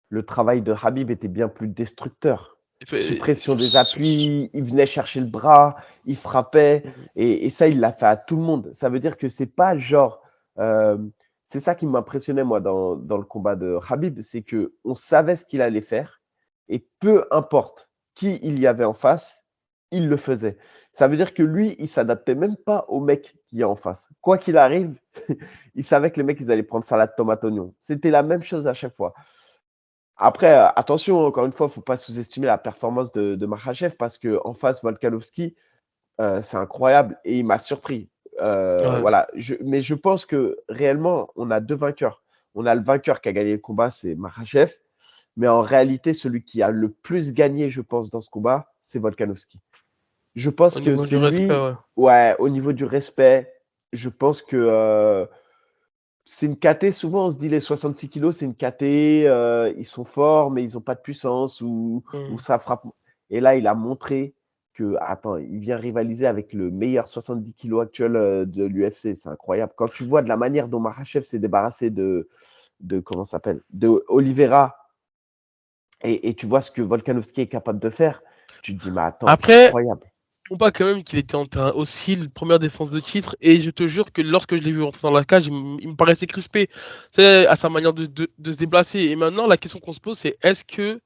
S2: le travail de Habib était bien plus destructeur. Suppression des appuis, il venait chercher le bras, il frappait, et ça, il l'a fait à tout le monde. Ça veut dire que c'est pas genre. euh, c'est ça qui m'impressionnait, moi, dans le combat de Habib, c'est que on savait ce qu'il allait faire, et peu importe qui il y avait en face, il le faisait. Ça veut dire que lui, il s'adaptait même pas au mec qui est en face. Quoi qu'il arrive, il savait que les mecs, ils allaient prendre salade, tomate, oignon. C'était la même chose à chaque fois. Après, attention, encore une fois, il ne faut pas sous-estimer la performance de Makhachev parce qu'en face, Volkanovski, c'est incroyable et il m'a surpris.
S1: Ouais.
S2: Voilà. Mais je pense que réellement, on a deux vainqueurs. On a le vainqueur qui a gagné le combat, c'est Makhachev. Mais en réalité, celui qui a le plus gagné, je pense, dans ce combat, c'est Volkanovski. Je pense
S1: Au
S2: que
S1: niveau
S2: c'est
S1: du respect,
S2: lui,
S1: ouais.
S2: ouais, au niveau du respect, je pense que c'est une KT. Souvent, on se dit les 66 kilos, c'est une KT, ils sont forts, mais ils n'ont pas de puissance ou
S1: Mm.
S2: ça frappe. Et là, il a montré que, attends, il vient rivaliser avec le meilleur 70 kilos actuel de l'UFC. C'est incroyable. Quand tu vois de la manière dont Makhachev s'est débarrassé de comment ça s'appelle, de Oliveira, et tu vois ce que Volkanovski est capable de faire, tu te dis, mais attends, c'est
S1: Après,
S2: incroyable.
S1: pas quand même qu'il était en terrain aussi, première défense de titre, et je te jure que lorsque je l'ai vu rentrer dans la cage, il me paraissait crispé, tu sais, à sa manière de se déplacer. Et maintenant, la question qu'on se pose, c'est est-ce que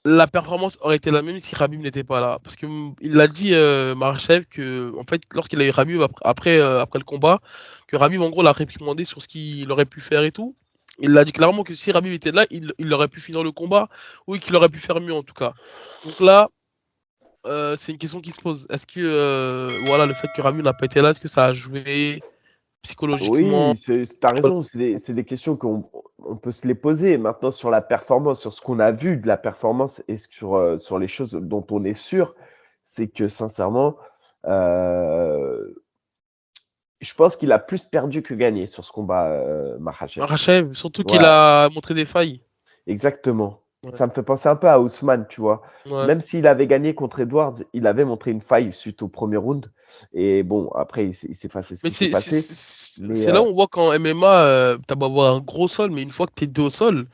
S1: la performance aurait été la même si Khabib n'était pas là. Parce que il l'a dit, Makhachev, que en fait, lorsqu'il a eu Khabib après le combat, que Khabib en gros l'a réprimandé sur ce qu'il aurait pu faire et tout. Il a dit clairement que si Khabib était là, il aurait pu finir le combat ou qu'il aurait pu faire mieux en tout cas. Donc là, c'est une question qui se pose. Est-ce que voilà, le fait que Khabib n'a pas été là, est-ce que ça a joué psychologiquement?
S2: Oui, tu as raison, c'est des questions qu'on peut se les poser. Maintenant, sur la performance, sur ce qu'on a vu de la performance et sur les choses dont on est sûr, c'est que sincèrement, euh, je pense qu'il a plus perdu que gagné sur ce combat, Makhachev.
S1: Makhachev, surtout qu'il
S2: Ouais,
S1: a montré des failles.
S2: exactement.
S1: Ouais.
S2: Ça me fait penser un peu à Ousmane, tu vois.
S1: Ouais.
S2: Même s'il avait gagné contre Edwards, il avait montré une faille suite au premier round. Et bon, après, il s'est passé ce
S1: Mais
S2: qui s'est passé. Mais
S1: c'est là où on voit qu'en MMA, t'as beau avoir un gros sol, mais une fois que t'es dos au sol,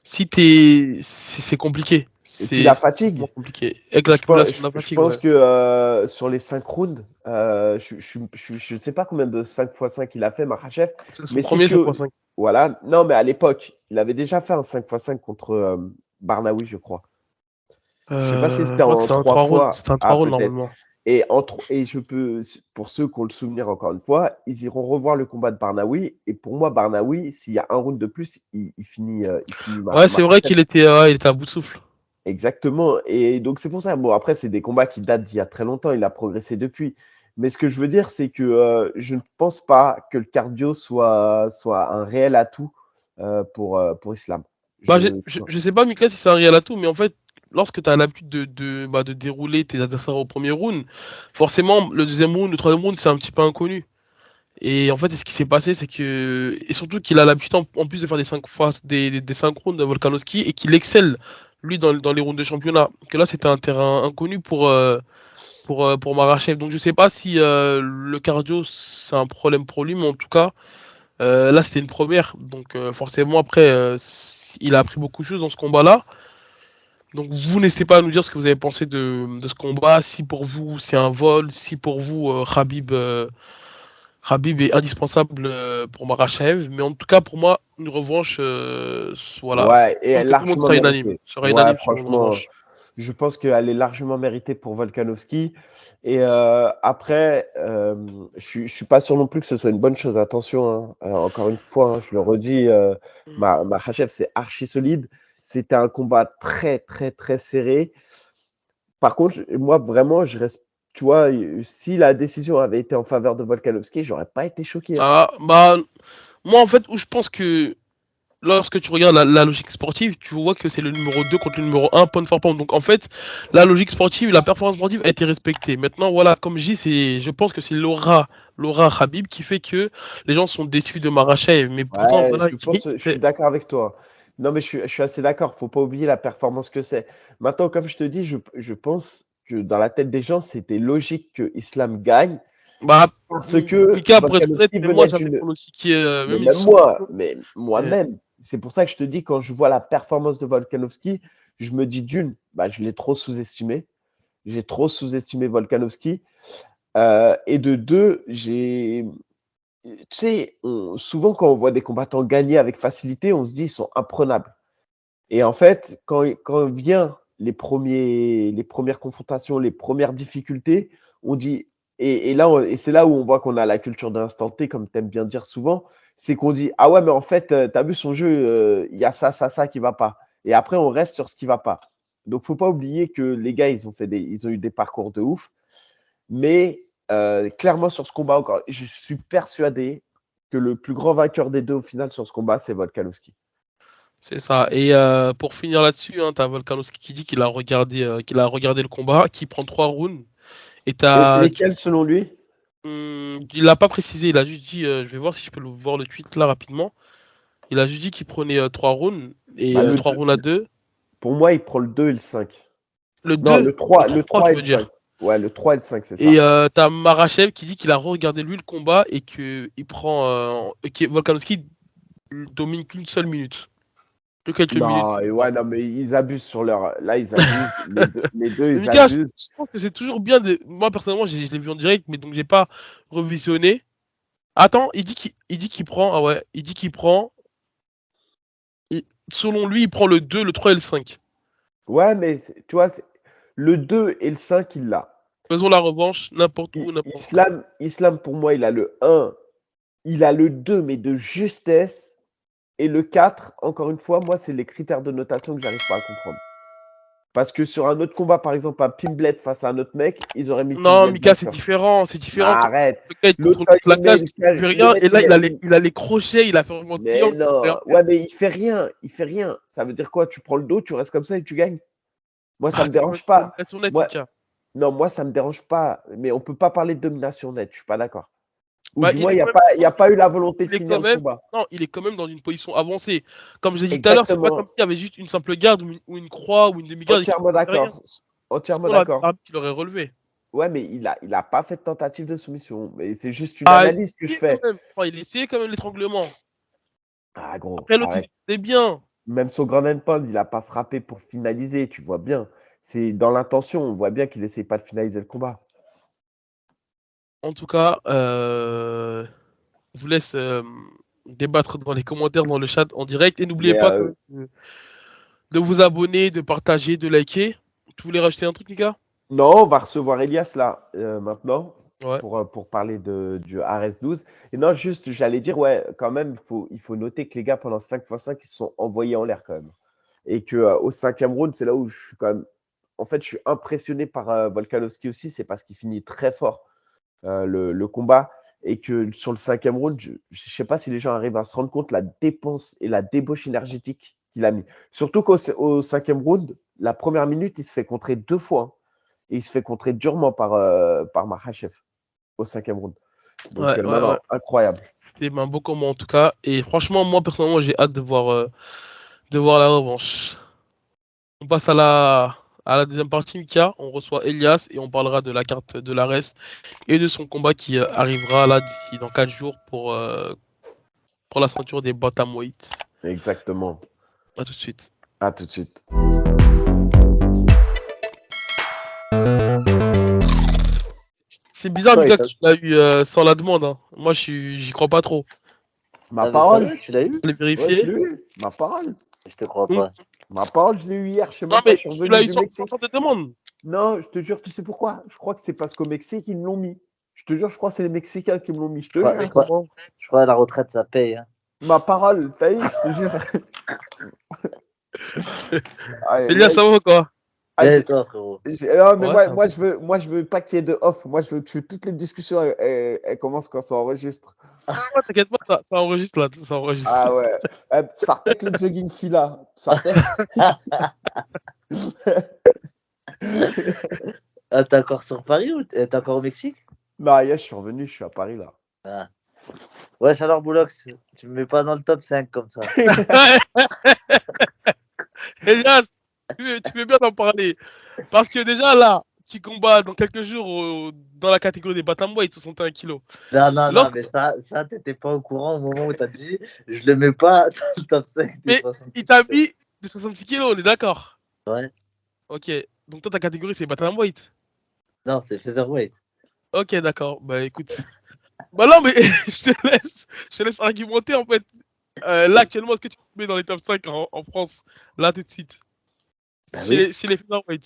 S1: si t'es, c'est compliqué.
S2: et puis la
S1: C'est vraiment
S2: fatigue.
S1: compliqué. Avec l'accumulation de la
S2: Je
S1: fatigue,
S2: pense
S1: ouais.
S2: que sur les 5 rounds, je ne sais pas combien de 5x5 il a fait, Makhachev,
S1: C'est son
S2: mais si
S1: premier
S2: tu.
S1: 5x5.
S2: Voilà, non, mais à l'époque, il avait déjà fait un 5x5 contre Barnaoui, je crois. Je sais pas si
S1: Je
S2: c'était
S1: crois que
S2: en
S1: c'était un
S2: 3
S1: 3 rounds.
S2: fois.
S1: C'était un 3
S2: Ah,
S1: rounds
S2: peut-être.
S1: normalement.
S2: Et pour ceux qui ont le souvenir encore une fois, ils iront revoir le combat de Barnaoui. Et pour moi, Barnaoui, s'il y a un round de plus, il finit
S1: Ouais, c'est vrai
S2: Makhachev.
S1: qu'il était, il était à bout de souffle.
S2: Exactement. Et donc, c'est pour ça. Bon, après, c'est des combats qui datent d'il y a très longtemps. Il a progressé depuis. Mais ce que je veux dire, c'est que je ne pense pas que le cardio soit un réel atout pour Islam.
S1: Bah,
S2: Je,
S1: je sais pas, Mika, si c'est un réel atout, mais en fait, lorsque tu as l'habitude de dérouler tes adversaires au premier round, forcément, le deuxième round, le troisième round, c'est un petit peu inconnu. Et en fait, ce qui s'est passé, c'est que. Et surtout qu'il a l'habitude, en plus de faire des synchrones de Volkanovski, et qu'il excelle, lui, dans les rounds de championnat. Que là, c'était un terrain inconnu pour Makhachev. Donc, je sais pas si le cardio, c'est un problème pour lui, mais en tout cas, là, c'était une première. Donc, forcément, après, il a appris beaucoup de choses dans ce combat-là. Donc, vous n'hésitez pas à nous dire ce que vous avez pensé de ce combat. Si pour vous, c'est un vol, si pour vous, Khabib est indispensable pour Makhachev, mais en tout cas pour moi une revanche, voilà.
S2: Ouais,
S1: Je pense
S2: et
S1: que tout le monde
S2: largement méritée.
S1: sera
S2: Ouais,
S1: unanime sur une
S2: franchement,
S1: revanche.
S2: je pense qu'elle est largement méritée pour Volkanovski. Et après, je suis pas sûr non plus que ce soit une bonne chose. Attention, hein. Encore une fois, hein, je le redis, Makhachev, c'est archi solide. C'était un combat très, très, très serré. Par contre, moi, vraiment, je reste. Tu vois, si la décision avait été en faveur de Volkanovski, j'aurais pas été choqué, hein.
S1: Ah, bah moi en fait où je pense que lorsque tu regardes la logique sportive, tu vois que c'est le numéro 2 contre le numéro un pound for pound. Donc en fait, la logique sportive, la performance sportive a été respectée. Maintenant voilà, comme je dis, je pense que c'est l'aura Khabib qui fait que les gens sont déçus de Makhachev, mais pourtant
S2: Ouais,
S1: voilà,
S2: je suis d'accord avec toi. Non, mais je suis assez d'accord. Faut pas oublier la performance que c'est. Maintenant, comme je te dis, je pense que dans la tête des gens, c'était logique que Islam gagne
S1: bah
S2: parce que
S1: Mika pour être honnête,
S2: Volkanovski
S1: même moi
S2: venait
S1: j'avais
S2: d'une.
S1: pronostiqué
S2: Mais
S1: même une
S2: même
S1: soumission.
S2: moi, mais
S1: Mais
S2: moi-même, c'est pour ça que je te dis, quand je vois la performance de Volkanovski, je me dis d'une, bah, je l'ai trop sous-estimé. J'ai trop sous-estimé Volkanovski. Et de deux, tu sais, souvent quand on voit des combattants gagner avec facilité, on se dit ils sont imprenables. Et en fait, quand vient les premières confrontations, les premières difficultés, on dit, et là, et c'est là où on voit qu'on a la culture de l'instant T, comme tu aimes bien dire souvent, c'est qu'on dit, ah ouais, mais en fait, tu as vu son jeu, il y a ça qui va pas. Et après, on reste sur ce qui va pas. Donc, faut pas oublier que les gars, ils ont eu des parcours de ouf. Mais clairement, sur ce combat, encore, je suis persuadé que le plus grand vainqueur des deux au final sur ce combat, c'est Volkanovski.
S1: c'est ça. Et pour finir là-dessus, hein, t'as Volkanovski qui dit qu'il a regardé le combat, qui prend 3 rounds. Et
S2: Et c'est
S1: t'as,
S2: lesquels selon lui?
S1: il l'a pas précisé, il a juste dit, je vais voir si je peux voir le tweet là rapidement. Il a juste dit qu'il prenait 3 rounds et
S2: Bah,
S1: 3 rounds à 2.
S2: pour moi, il prend le 2 et le 5.
S1: Le
S2: Non,
S1: 2, le
S2: le
S1: 3
S2: 3
S1: tu
S2: et
S1: veux
S2: le 5.
S1: dire.
S2: Ouais, le 3 et le 5, c'est
S1: Et
S2: ça.
S1: t'as Marachev qui dit qu'il a regardé lui le combat et que il prend, que Volkanovski domine qu'une seule minute, que quelques minutes
S2: Non,
S1: du
S2: et
S1: combat.
S2: ouais, non, mais ils abusent sur leur. Là, ils abusent. Les deux,
S1: Mais
S2: ils
S1: Mika, je
S2: abusent.
S1: je pense que c'est toujours bien de. Moi personnellement, je l'ai vu en direct, mais donc j'ai pas revisionné. Attends, il dit qu'il prend. Ah ouais, il dit qu'il prend. Selon lui, il prend le 2, le 3 et le 5.
S2: Ouais, mais tu vois, le 2 et le 5, il l'a.
S1: Faisons la revanche n'importe où, n'importe quand.
S2: Islam, pour moi, il a le 1, il a le 2, mais de justesse. Et le 4, encore une fois, moi, c'est les critères de notation que j'arrive pas à comprendre. Parce que sur un autre combat, par exemple, un Pimblet face à un autre mec, ils auraient mis
S1: Non,
S2: Pimblet
S1: Mika, c'est
S2: vainqueur.
S1: différent. C'est
S2: Non,
S1: différent. Quand
S2: arrête.
S1: le gars il te
S2: L'autre,
S1: contrôle
S2: quand
S1: toute la cage, il fait rien.
S2: L'autre,
S1: Et là, il a les crochets, il a fait vraiment
S2: mais
S1: triangle, il fait
S2: non.
S1: rien.
S2: Ouais, mais il fait rien. Il fait rien. Ça veut dire quoi? Tu prends le dos, tu restes comme ça et tu gagnes. Moi, ça
S1: Ah,
S2: me
S1: c'est pas
S2: dérange
S1: une
S2: pas.
S1: domination nette,
S2: Moi,
S1: Mika.
S2: non, moi, ça me dérange pas. Mais on peut pas parler de domination nette. Je suis pas d'accord. Ou
S1: Bah,
S2: du
S1: il
S2: moins,
S1: est quand même
S2: il y a pas eu la volonté de
S1: il est
S2: finir
S1: quand
S2: le
S1: même,
S2: combat.
S1: non, il est quand même dans une position avancée. Comme j'ai dit tout à l'heure, c'est pas comme
S2: Exactement.
S1: s'il y avait juste une simple garde ou une croix ou une demi-garde et qu'il
S2: Entièrement
S1: ne faisait rien.
S2: d'accord. Entièrement
S1: Sinon,
S2: d'accord.
S1: l'arbitre il aurait relevé.
S2: Ouais, mais il a pas fait de tentative de soumission. Mais c'est juste une
S1: Ah, il
S2: analyse que je
S1: essayait quand
S2: fais.
S1: même. Enfin, il essayait quand même l'étranglement.
S2: Ah, gros,
S1: Après, l'autre, il
S2: arrête.
S1: était bien.
S2: Même son grand endpoint, il a pas frappé pour finaliser, tu vois bien. C'est dans l'intention, on voit bien qu'il essaye pas de finaliser le combat.
S1: En tout cas, je vous laisse débattre dans les commentaires, dans le chat en direct. Et n'oubliez
S2: Mais
S1: pas quand même de vous abonner, de partager, de liker. Tu voulais rajouter un truc, Mika?
S2: non, on va recevoir Elias là, maintenant,
S1: Ouais.
S2: pour parler du RS12. Et non, juste, j'allais dire, ouais, quand même, il faut noter que les gars, pendant 5x5, ils se sont envoyés en l'air quand même. Et que au cinquième round, c'est là où je suis quand même. En fait, je suis impressionné par Volkanovski aussi, c'est parce qu'il finit très fort le combat. Et que sur le cinquième round, je ne sais pas si les gens arrivent à se rendre compte la dépense et la débauche énergétique qu'il a mis. Surtout qu'au cinquième round, la première minute, il se fait contrer 2 fois, hein. Et il se fait contrer durement par Makhachev au cinquième round. Donc, non,
S1: Ouais.
S2: non, incroyable.
S1: C'était un beau combat en tout cas. Et franchement, moi personnellement, j'ai hâte de voir la revanche. On passe à la deuxième partie, Mika. On reçoit Elias et on parlera de la carte de l'Ares et de son combat qui arrivera là d'ici dans 4 jours pour la ceinture des bantamweight.
S2: Exactement.
S1: À tout de suite.
S2: À tout de suite.
S1: C'est bizarre,
S3: Quoi,
S1: Mika, que tu l'as eu sans la demande. Hein. Moi, j'y crois pas trop.
S2: Ma
S3: mais
S2: parole.
S3: sérieux, tu l'as eu?
S1: Je l'ai
S2: Ouais, je
S1: vérifié.
S2: l'ai eu. Ma parole.
S3: Je te crois
S1: Hmm.
S3: pas.
S2: Ma parole, je l'ai eu hier. Je sais
S1: Non,
S2: même pas,
S1: mais
S2: je suis
S1: tu
S2: revenu
S1: l'as eu
S2: du
S1: sans
S2: Mexique.
S1: te demande.
S2: Non, je te jure, tu sais pourquoi? Je crois que c'est parce qu'au Mexique, ils me l'ont mis. Je te jure, je crois que c'est les Mexicains qui me l'ont mis. Je te
S3: Ouais,
S2: jure.
S1: Comment?
S3: Je crois que la retraite, ça paye. Hein.
S2: Ma parole, t'as vu, je te jure. Aïe, aïe,
S1: Elias,
S2: aïe.
S1: ça va quoi?
S2: Ah,
S3: Et toi, frérot?
S2: non, mais
S1: Ouais,
S2: moi,
S1: ça va.
S2: moi, je veux pas qu'il y ait de off. Moi, je veux que toutes les discussions, elles commencent quand ça enregistre.
S1: Ouais, t'inquiète pas, ça enregistre là. Ça enregistre.
S2: Ah ouais. Sartek le jogging fila. Sartek.
S3: Ah, t'es encore sur Paris ou t'es encore au Mexique?
S2: Non, hier, je suis revenu, je suis à Paris là.
S3: Ah. Ouais, alors Boulox, tu me mets pas dans le top 5 comme ça.
S1: Elias, tu veux bien t'en parler. Parce que déjà là, tu combats dans quelques jours dans la catégorie des bantamweight 61 kilos.
S3: Non, mais ça t'étais pas au courant au moment où t'as dit je le mets pas dans le top 5 des
S1: Mais
S3: 60
S1: il t'a mis de 66 kilos, on est d'accord?
S3: Ouais.
S1: Ok. Donc toi, ta catégorie, c'est bantamweight.
S3: Non, c'est featherweight.
S1: Ok, d'accord. Bah écoute. Bah non, mais je te laisse argumenter en fait. Là, actuellement, est-ce que tu te mets dans les top 5 en France? Là, tout de suite.
S3: Bah
S1: Chez
S3: oui.
S1: les featherweight.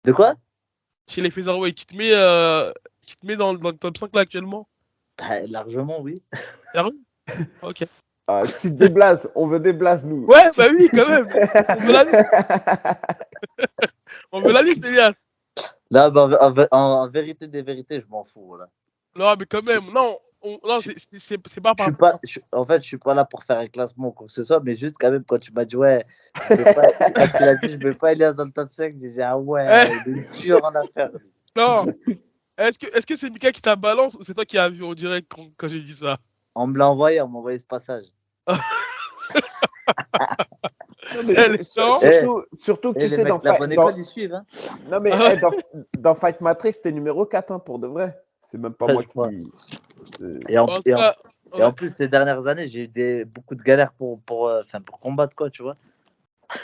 S3: De quoi?
S1: Chez les featherweight, tu te mets dans le top 5 là actuellement?
S3: Bah, largement, oui.
S1: Sérieux? Ok.
S2: Cite des blazes, on veut des blazes, nous.
S1: Ouais, bah oui, quand même. On veut la liste. On veut la liste, Elias.
S3: Là, bah, en vérité des vérités, je m'en fous. Voilà.
S1: Non, mais quand même. Non, non, c'est pas
S3: Je suis
S1: par.
S3: pas, en fait, je suis pas là pour faire un classement ou quoi que ce soit, mais juste quand même, quand tu m'as dit, ouais, je peux pas, quand tu l'as dit, je veux pas Elias dans le top 5, je disais, ah ouais, il est dur en affaire.
S1: Non. Est-ce que c'est Mika qui t'a balance ou c'est toi qui as vu en direct quand j'ai dit ça?
S3: On me l'a envoyé, on m'a envoyé ce passage.
S2: Non, mais
S1: Elle est non.
S2: surtout que
S3: Et
S2: tu
S3: les
S2: sais,
S3: mecs de la bonne école, ils suivent. Hein.
S2: non, mais
S1: Ah ouais.
S2: dans Fight Matrix, t'es numéro 4 hein, pour de vrai. C'est même pas
S3: Ouais,
S2: moi
S3: je crois.
S2: qui.
S3: Et en,
S1: En tout
S3: et en-
S1: cas,
S3: et en
S1: ouais.
S3: plus, ces dernières années, j'ai eu beaucoup de galères pour combattre, quoi, tu vois,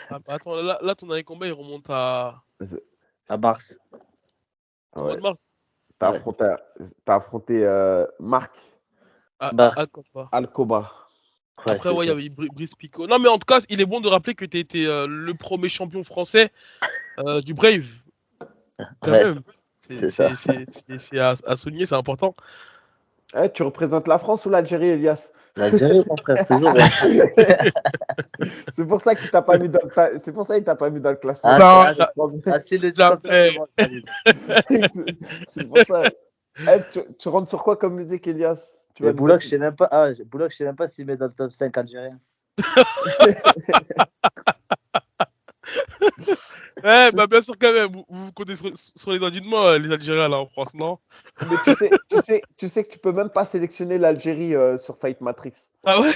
S1: Ah, bah, attends, là, ton dernier combat, il remonte
S3: à mars.
S1: au mois
S2: Ouais.
S1: de mars.
S2: T'as
S3: Ouais.
S2: affronté, t'as affronté Marc
S3: Bah,
S1: Quoi.
S2: Alcoba.
S3: ouais,
S1: Après,
S3: c'est
S1: ouais, il y
S3: ça.
S1: avait Brice Pico. Non, mais en tout cas, il est bon de rappeler que tu étais le premier champion français du Brave, quand
S3: Ouais,
S1: même.
S3: c'est ça.
S1: C'est à souligner, c'est important.
S2: Tu représentes la France ou l'Algérie, Elias?
S3: L'Algérie, mon frère, toujours. Ouais.
S2: C'est pour ça qu'il t'a pas mis dans le c'est pour ça qu'il t'a pas mis dans le classement.
S3: Ah,
S1: Non,
S3: s'il le dit comme ça, c'est
S1: jamais.
S3: bon, je valide.
S2: C'est pour ça. Tu rentres sur quoi comme musique, Elias? Tu vas
S3: Mais
S2: nous
S3: Boulogne,
S2: mettre-
S3: je sais même pas. Boulogne, je sais même pas s'il met dans le top 5 algérien.
S1: Ouais, bah bien sûr quand même. Vous comptez sur les doigts d'une main, les Algériens là en France, non?
S2: Mais tu sais que tu peux même pas sélectionner l'Algérie sur Fight Matrix.
S1: Ah ouais?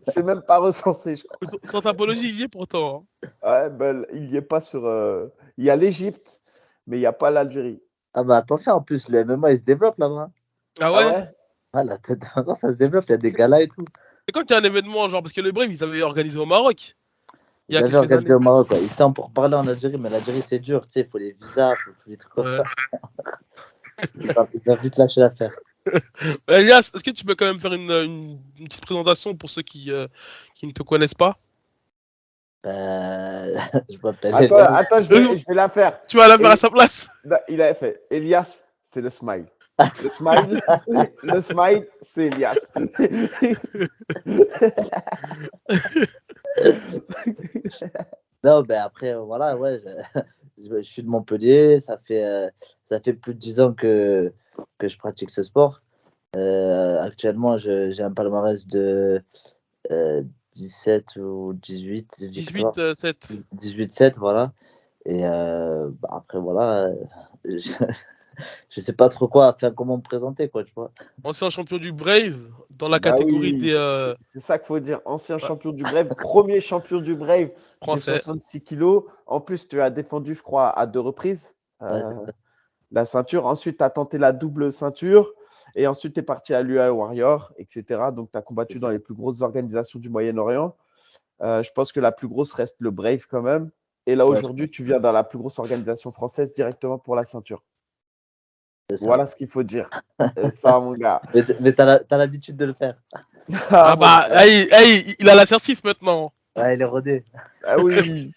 S2: C'est même pas recensé, je crois.
S1: Sur Tapologie, il y est pourtant. Hein.
S2: Ouais, ben, il y est pas sur. Il y a l'Égypte, mais il n'y a pas l'Algérie.
S3: Ah bah attention, en plus, le MMA, il se développe là-bas.
S1: Ah
S2: Ah
S1: ouais?
S2: ouais?
S3: Ah, la tête d'avant, ça se développe, il y a des galas et tout.
S1: C'est quand il y a un événement, genre, parce que le Brave, ils avaient organisé au Maroc, il y
S3: Ils
S1: a
S3: avaient
S1: quelques
S3: organisé
S1: années.
S3: au Maroc, quoi. Ils étaient pour parler en Algérie, mais l'Algérie, c'est dur, tu sais, il faut les visas, il faut des trucs comme
S1: Ouais.
S3: ça. Ils doivent vite lâcher l'affaire.
S1: Elias, est-ce que tu peux quand même faire une petite présentation pour ceux qui ne te connaissent pas?
S3: Je m'appelle
S2: Attends, je vais la faire.
S1: Tu vas la faire à sa place?
S2: Non, il a fait. Elias, c'est le smile. Le smile, le smile, c'est Elias.
S3: Non, ben après, voilà, ouais, je suis de Montpellier, ça fait plus de 10 ans que je pratique ce sport. Actuellement, j'ai un palmarès de 17 ou 18 victoires.
S1: 18-7.
S3: 18-7, voilà. Et après, voilà, je sais pas trop quoi, enfin, comment me présenter, quoi, tu vois.
S1: Ancien champion du Brave, dans la
S2: Bah
S1: catégorie
S2: oui,
S1: des
S2: c'est ça qu'il faut dire. Ancien
S1: ouais,
S2: champion du Brave, premier champion du Brave des
S1: français.
S2: 66 kilos. En plus, tu as défendu, je crois, à 2 reprises
S3: Ouais, c'est
S2: la ceinture. Ensuite, tu as tenté la double ceinture. Et ensuite, tu es parti à l'UA Warrior, etc. Donc, tu as combattu dans
S3: ça.
S2: les plus grosses organisations du Moyen-Orient. Je pense que la plus grosse reste le Brave quand même. Et là,
S3: Ouais,
S2: aujourd'hui, tu viens dans la plus grosse organisation française directement pour la ceinture.
S3: c'est ça.
S2: Voilà ce qu'il faut dire. Et ça, mon gars.
S3: Mais t'as l'habitude de le faire.
S2: Ah,
S1: Ah
S2: mon
S1: bah,
S2: gars.
S1: il a l'assertif maintenant.
S3: Ouais, il est rodé.
S2: Ah oui.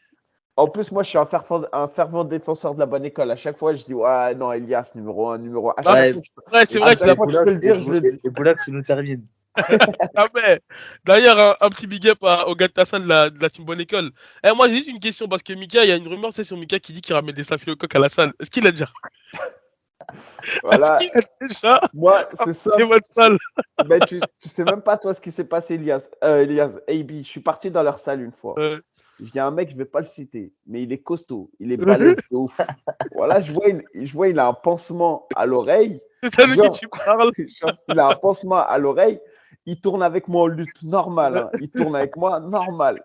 S2: En plus, moi, je suis un fervent défenseur de la bonne école. À chaque fois, je dis, ouais, non, Elias, numéro 1, numéro 1. À
S1: Ah,
S2: chaque
S3: Ouais,
S2: fois,
S1: ouais, c'est
S3: et,
S2: à
S1: vrai qu'il
S2: chaque
S1: a.
S2: fois que je peux le dire, je le dis.
S3: Et Boulax, tu nous termines.
S1: Ah ouais. D'ailleurs, un petit big up au gars de ta salle de la team Bonne École. Eh, moi, j'ai juste une question parce que Mika, il y a une rumeur, c'est sur Mika qui dit qu'il ramène des staphylocoques à la salle. Est-ce qu'il a déjà Est-ce
S2: Voilà.
S1: qu'il a déjà
S2: Moi, c'est
S1: C'est
S2: simple.
S1: votre salle.
S2: Mais tu sais même pas, toi, ce qui s'est passé, Elias. Elias, AB. Je suis parti dans leur salle une fois.
S1: Ouais.
S2: Il y a un mec, je vais pas le citer, mais il est costaud. Il est balèze de ouf. Voilà, je vois, il a un pansement à l'oreille.
S1: C'est ça de qui
S2: Genre,
S1: tu parles.
S2: genre, il a un pansement à l'oreille. Il tourne avec moi en lutte normal, hein. Il tourne avec moi normal.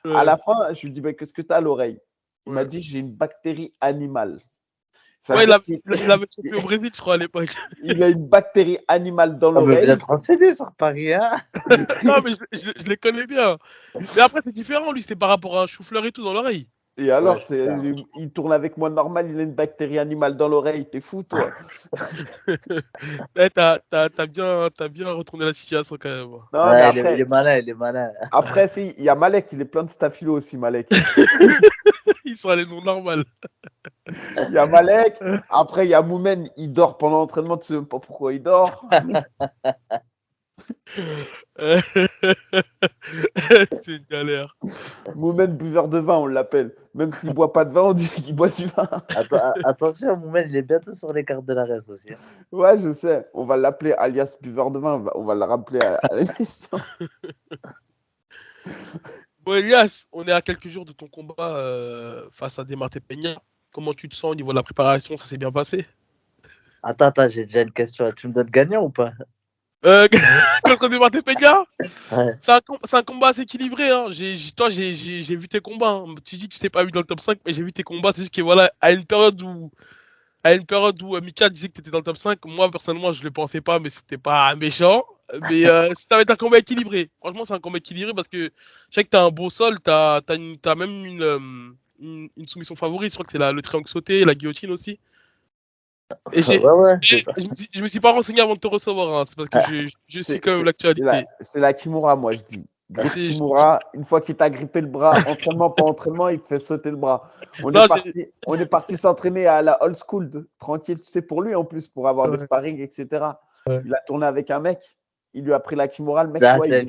S2: À
S1: Ouais,
S2: la fin, je lui dis, qu'est-ce que tu as à l'oreille? Il m'a
S1: ouais.
S2: dit, j'ai une bactérie animale. Ça veut
S1: Ouais,
S2: dire qu'il
S1: il avait chopé au Brésil, je crois, à l'époque.
S2: il a une bactérie animale dans
S3: Ah, mais vous êtes
S2: l'oreille.
S3: renseigné sur Paris, hein?
S1: Non, mais je les connais bien. Mais après, c'est différent, lui, c'était par rapport à un chou-fleur et tout dans l'oreille.
S2: Et
S3: Ouais,
S2: alors,
S3: c'est ça.
S2: il tourne avec moi normal, il a une bactérie animale dans l'oreille. T'es fou, toi?
S1: Ouais, t'as bien retourné la situation quand même.
S2: Non, mais
S3: Ouais, il est
S2: après,
S3: malin, il est malin.
S2: après, si, il y a Malek, il est plein de staphylo aussi, Malek.
S1: Ils sont à les noms normaux.
S2: Il y a Malek. Après, il y a Moumen, il dort pendant l'entraînement, tu sais même pas pourquoi il dort.
S1: C'est une galère.
S2: Moumen, buveur de vin, on l'appelle. Même s'il boit pas de vin, on dit qu'il boit du vin.
S3: Attention, Moumen, il est bientôt sur les cartes de la RS aussi, hein.
S2: Ouais, je sais. On va l'appeler alias buveur de vin. On va le rappeler à l'émission.
S1: Bon, Elias, on est à quelques jours de ton combat face à Demarté Peña. Comment tu te sens au niveau de la préparation? Ça s'est bien passé?
S3: Attends, j'ai déjà une question. Tu me donnes gagnant ou pas?
S1: Euh, contre Demarté Peña?
S3: Ouais.
S1: C'est un combat assez équilibré. Hein. Toi, j'ai vu tes combats. Hein. Tu dis que tu t'es pas vu dans le top 5, mais j'ai vu tes combats. C'est juste que voilà, à une période où Mika disait que tu étais dans le top 5, moi personnellement je le pensais pas, mais c'était pas méchant. Mais ça va être un combat équilibré. Franchement, c'est un combat équilibré parce que je sais que t'as un beau sol, t'as même une soumission favorite. Je crois que c'est le triangle sauté, la guillotine aussi. Et
S3: Ouais, ouais, c'est ça.
S1: je me suis pas renseigné avant de te recevoir. Hein. C'est parce que je suis
S2: C'est
S1: quand même
S2: c'est la,
S1: l'actualité.
S2: c'est la Kimura, moi, je dis. Grip
S1: C'est-
S2: Kimura, une fois qu'il t'a grippé le bras, entraînement pas entraînement, il te fait sauter le bras.
S1: Non,
S2: On est parti s'entraîner à la old school, tranquille, tu sais, pour lui en plus, pour avoir des
S1: ouais,
S2: sparring, etc.
S1: ouais.
S2: Il a tourné avec un mec, il lui a pris la Kimura, le mec, tu
S3: Ah,
S2: vois,
S3: c'est un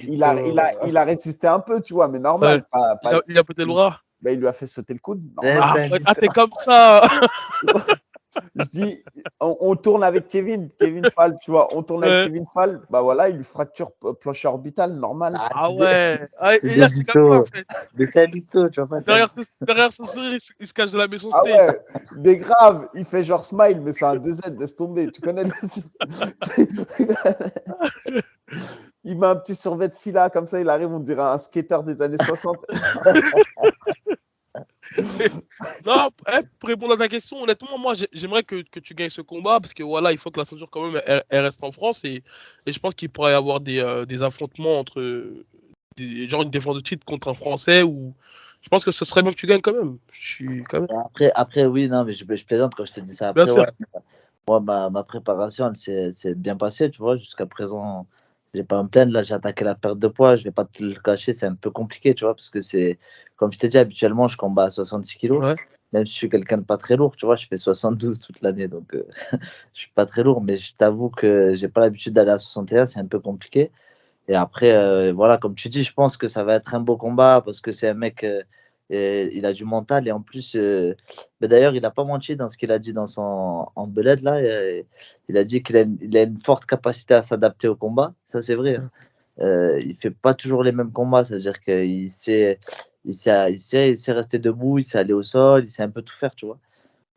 S2: il a résisté un peu, tu vois, mais
S1: Ouais.
S2: normal.
S1: Il a pété le bras.
S2: Ben, il lui a fait sauter le coude,
S3: c'est
S2: normal.
S1: Ah,
S3: un
S1: ouais. Ah,
S3: mytho.
S1: t'es comme ça.
S2: Je dis, on tourne avec Kevin Fall, tu vois, on tourne avec
S1: Ouais.
S2: Kevin Fall, bah voilà, il lui fracture plancher orbital, normal.
S3: Ah,
S1: Ah ouais. Ah,
S3: c'est
S1: et
S3: des
S1: là, c'est comme ça en
S3: mythos.
S1: fait.
S3: Mais c'est un mytho, tu vois pas, c'est un
S1: Derrière ce sourire, il se cache de la
S2: Ah
S1: méchanceté.
S2: ouais, mais grave, il fait genre smile, mais c'est un DZ, laisse tomber. Tu connais Il met un petit survêt de fila, comme ça, il arrive, on dirait un skater des années 60.
S1: Non, pour répondre à ta question, honnêtement, moi, j'aimerais que tu gagnes ce combat parce que voilà, il faut que la ceinture quand même elle reste en France et je pense qu'il pourrait y avoir des affrontements entre genre une défense de titre contre un Français ou je pense que ce serait bien que tu gagnes quand même. Je suis quand même.
S3: Après, oui, non, mais je plaisante quand je te dis ça.
S1: Bien
S3: Après,
S1: sûr.
S3: ouais, moi, ma préparation, elle s'est bien passée, tu vois. Jusqu'à présent, j'ai pas à me plaindre. Là, j'ai attaqué la perte de poids. Je vais pas te le cacher, c'est un peu compliqué, tu vois, parce que c'est, comme je t'ai dit, habituellement, je combats à 66 kilos.
S1: Ouais.
S3: Même si je suis quelqu'un de pas très lourd, tu vois, je fais 72 toute l'année, donc je suis pas très lourd, mais je t'avoue que j'ai pas l'habitude d'aller à 61, c'est un peu compliqué. Et après, voilà, comme tu dis, je pense que ça va être un beau combat parce que c'est un mec, il a du mental et en plus, mais d'ailleurs, il n'a pas menti dans ce qu'il a dit dans son en beled là. Il a dit il a une forte capacité à s'adapter au combat. Ça, c'est vrai, hein. Il fait pas toujours les mêmes combats, ça veut dire qu'il sait rester debout, il sait aller au sol, il sait un peu tout faire, tu vois.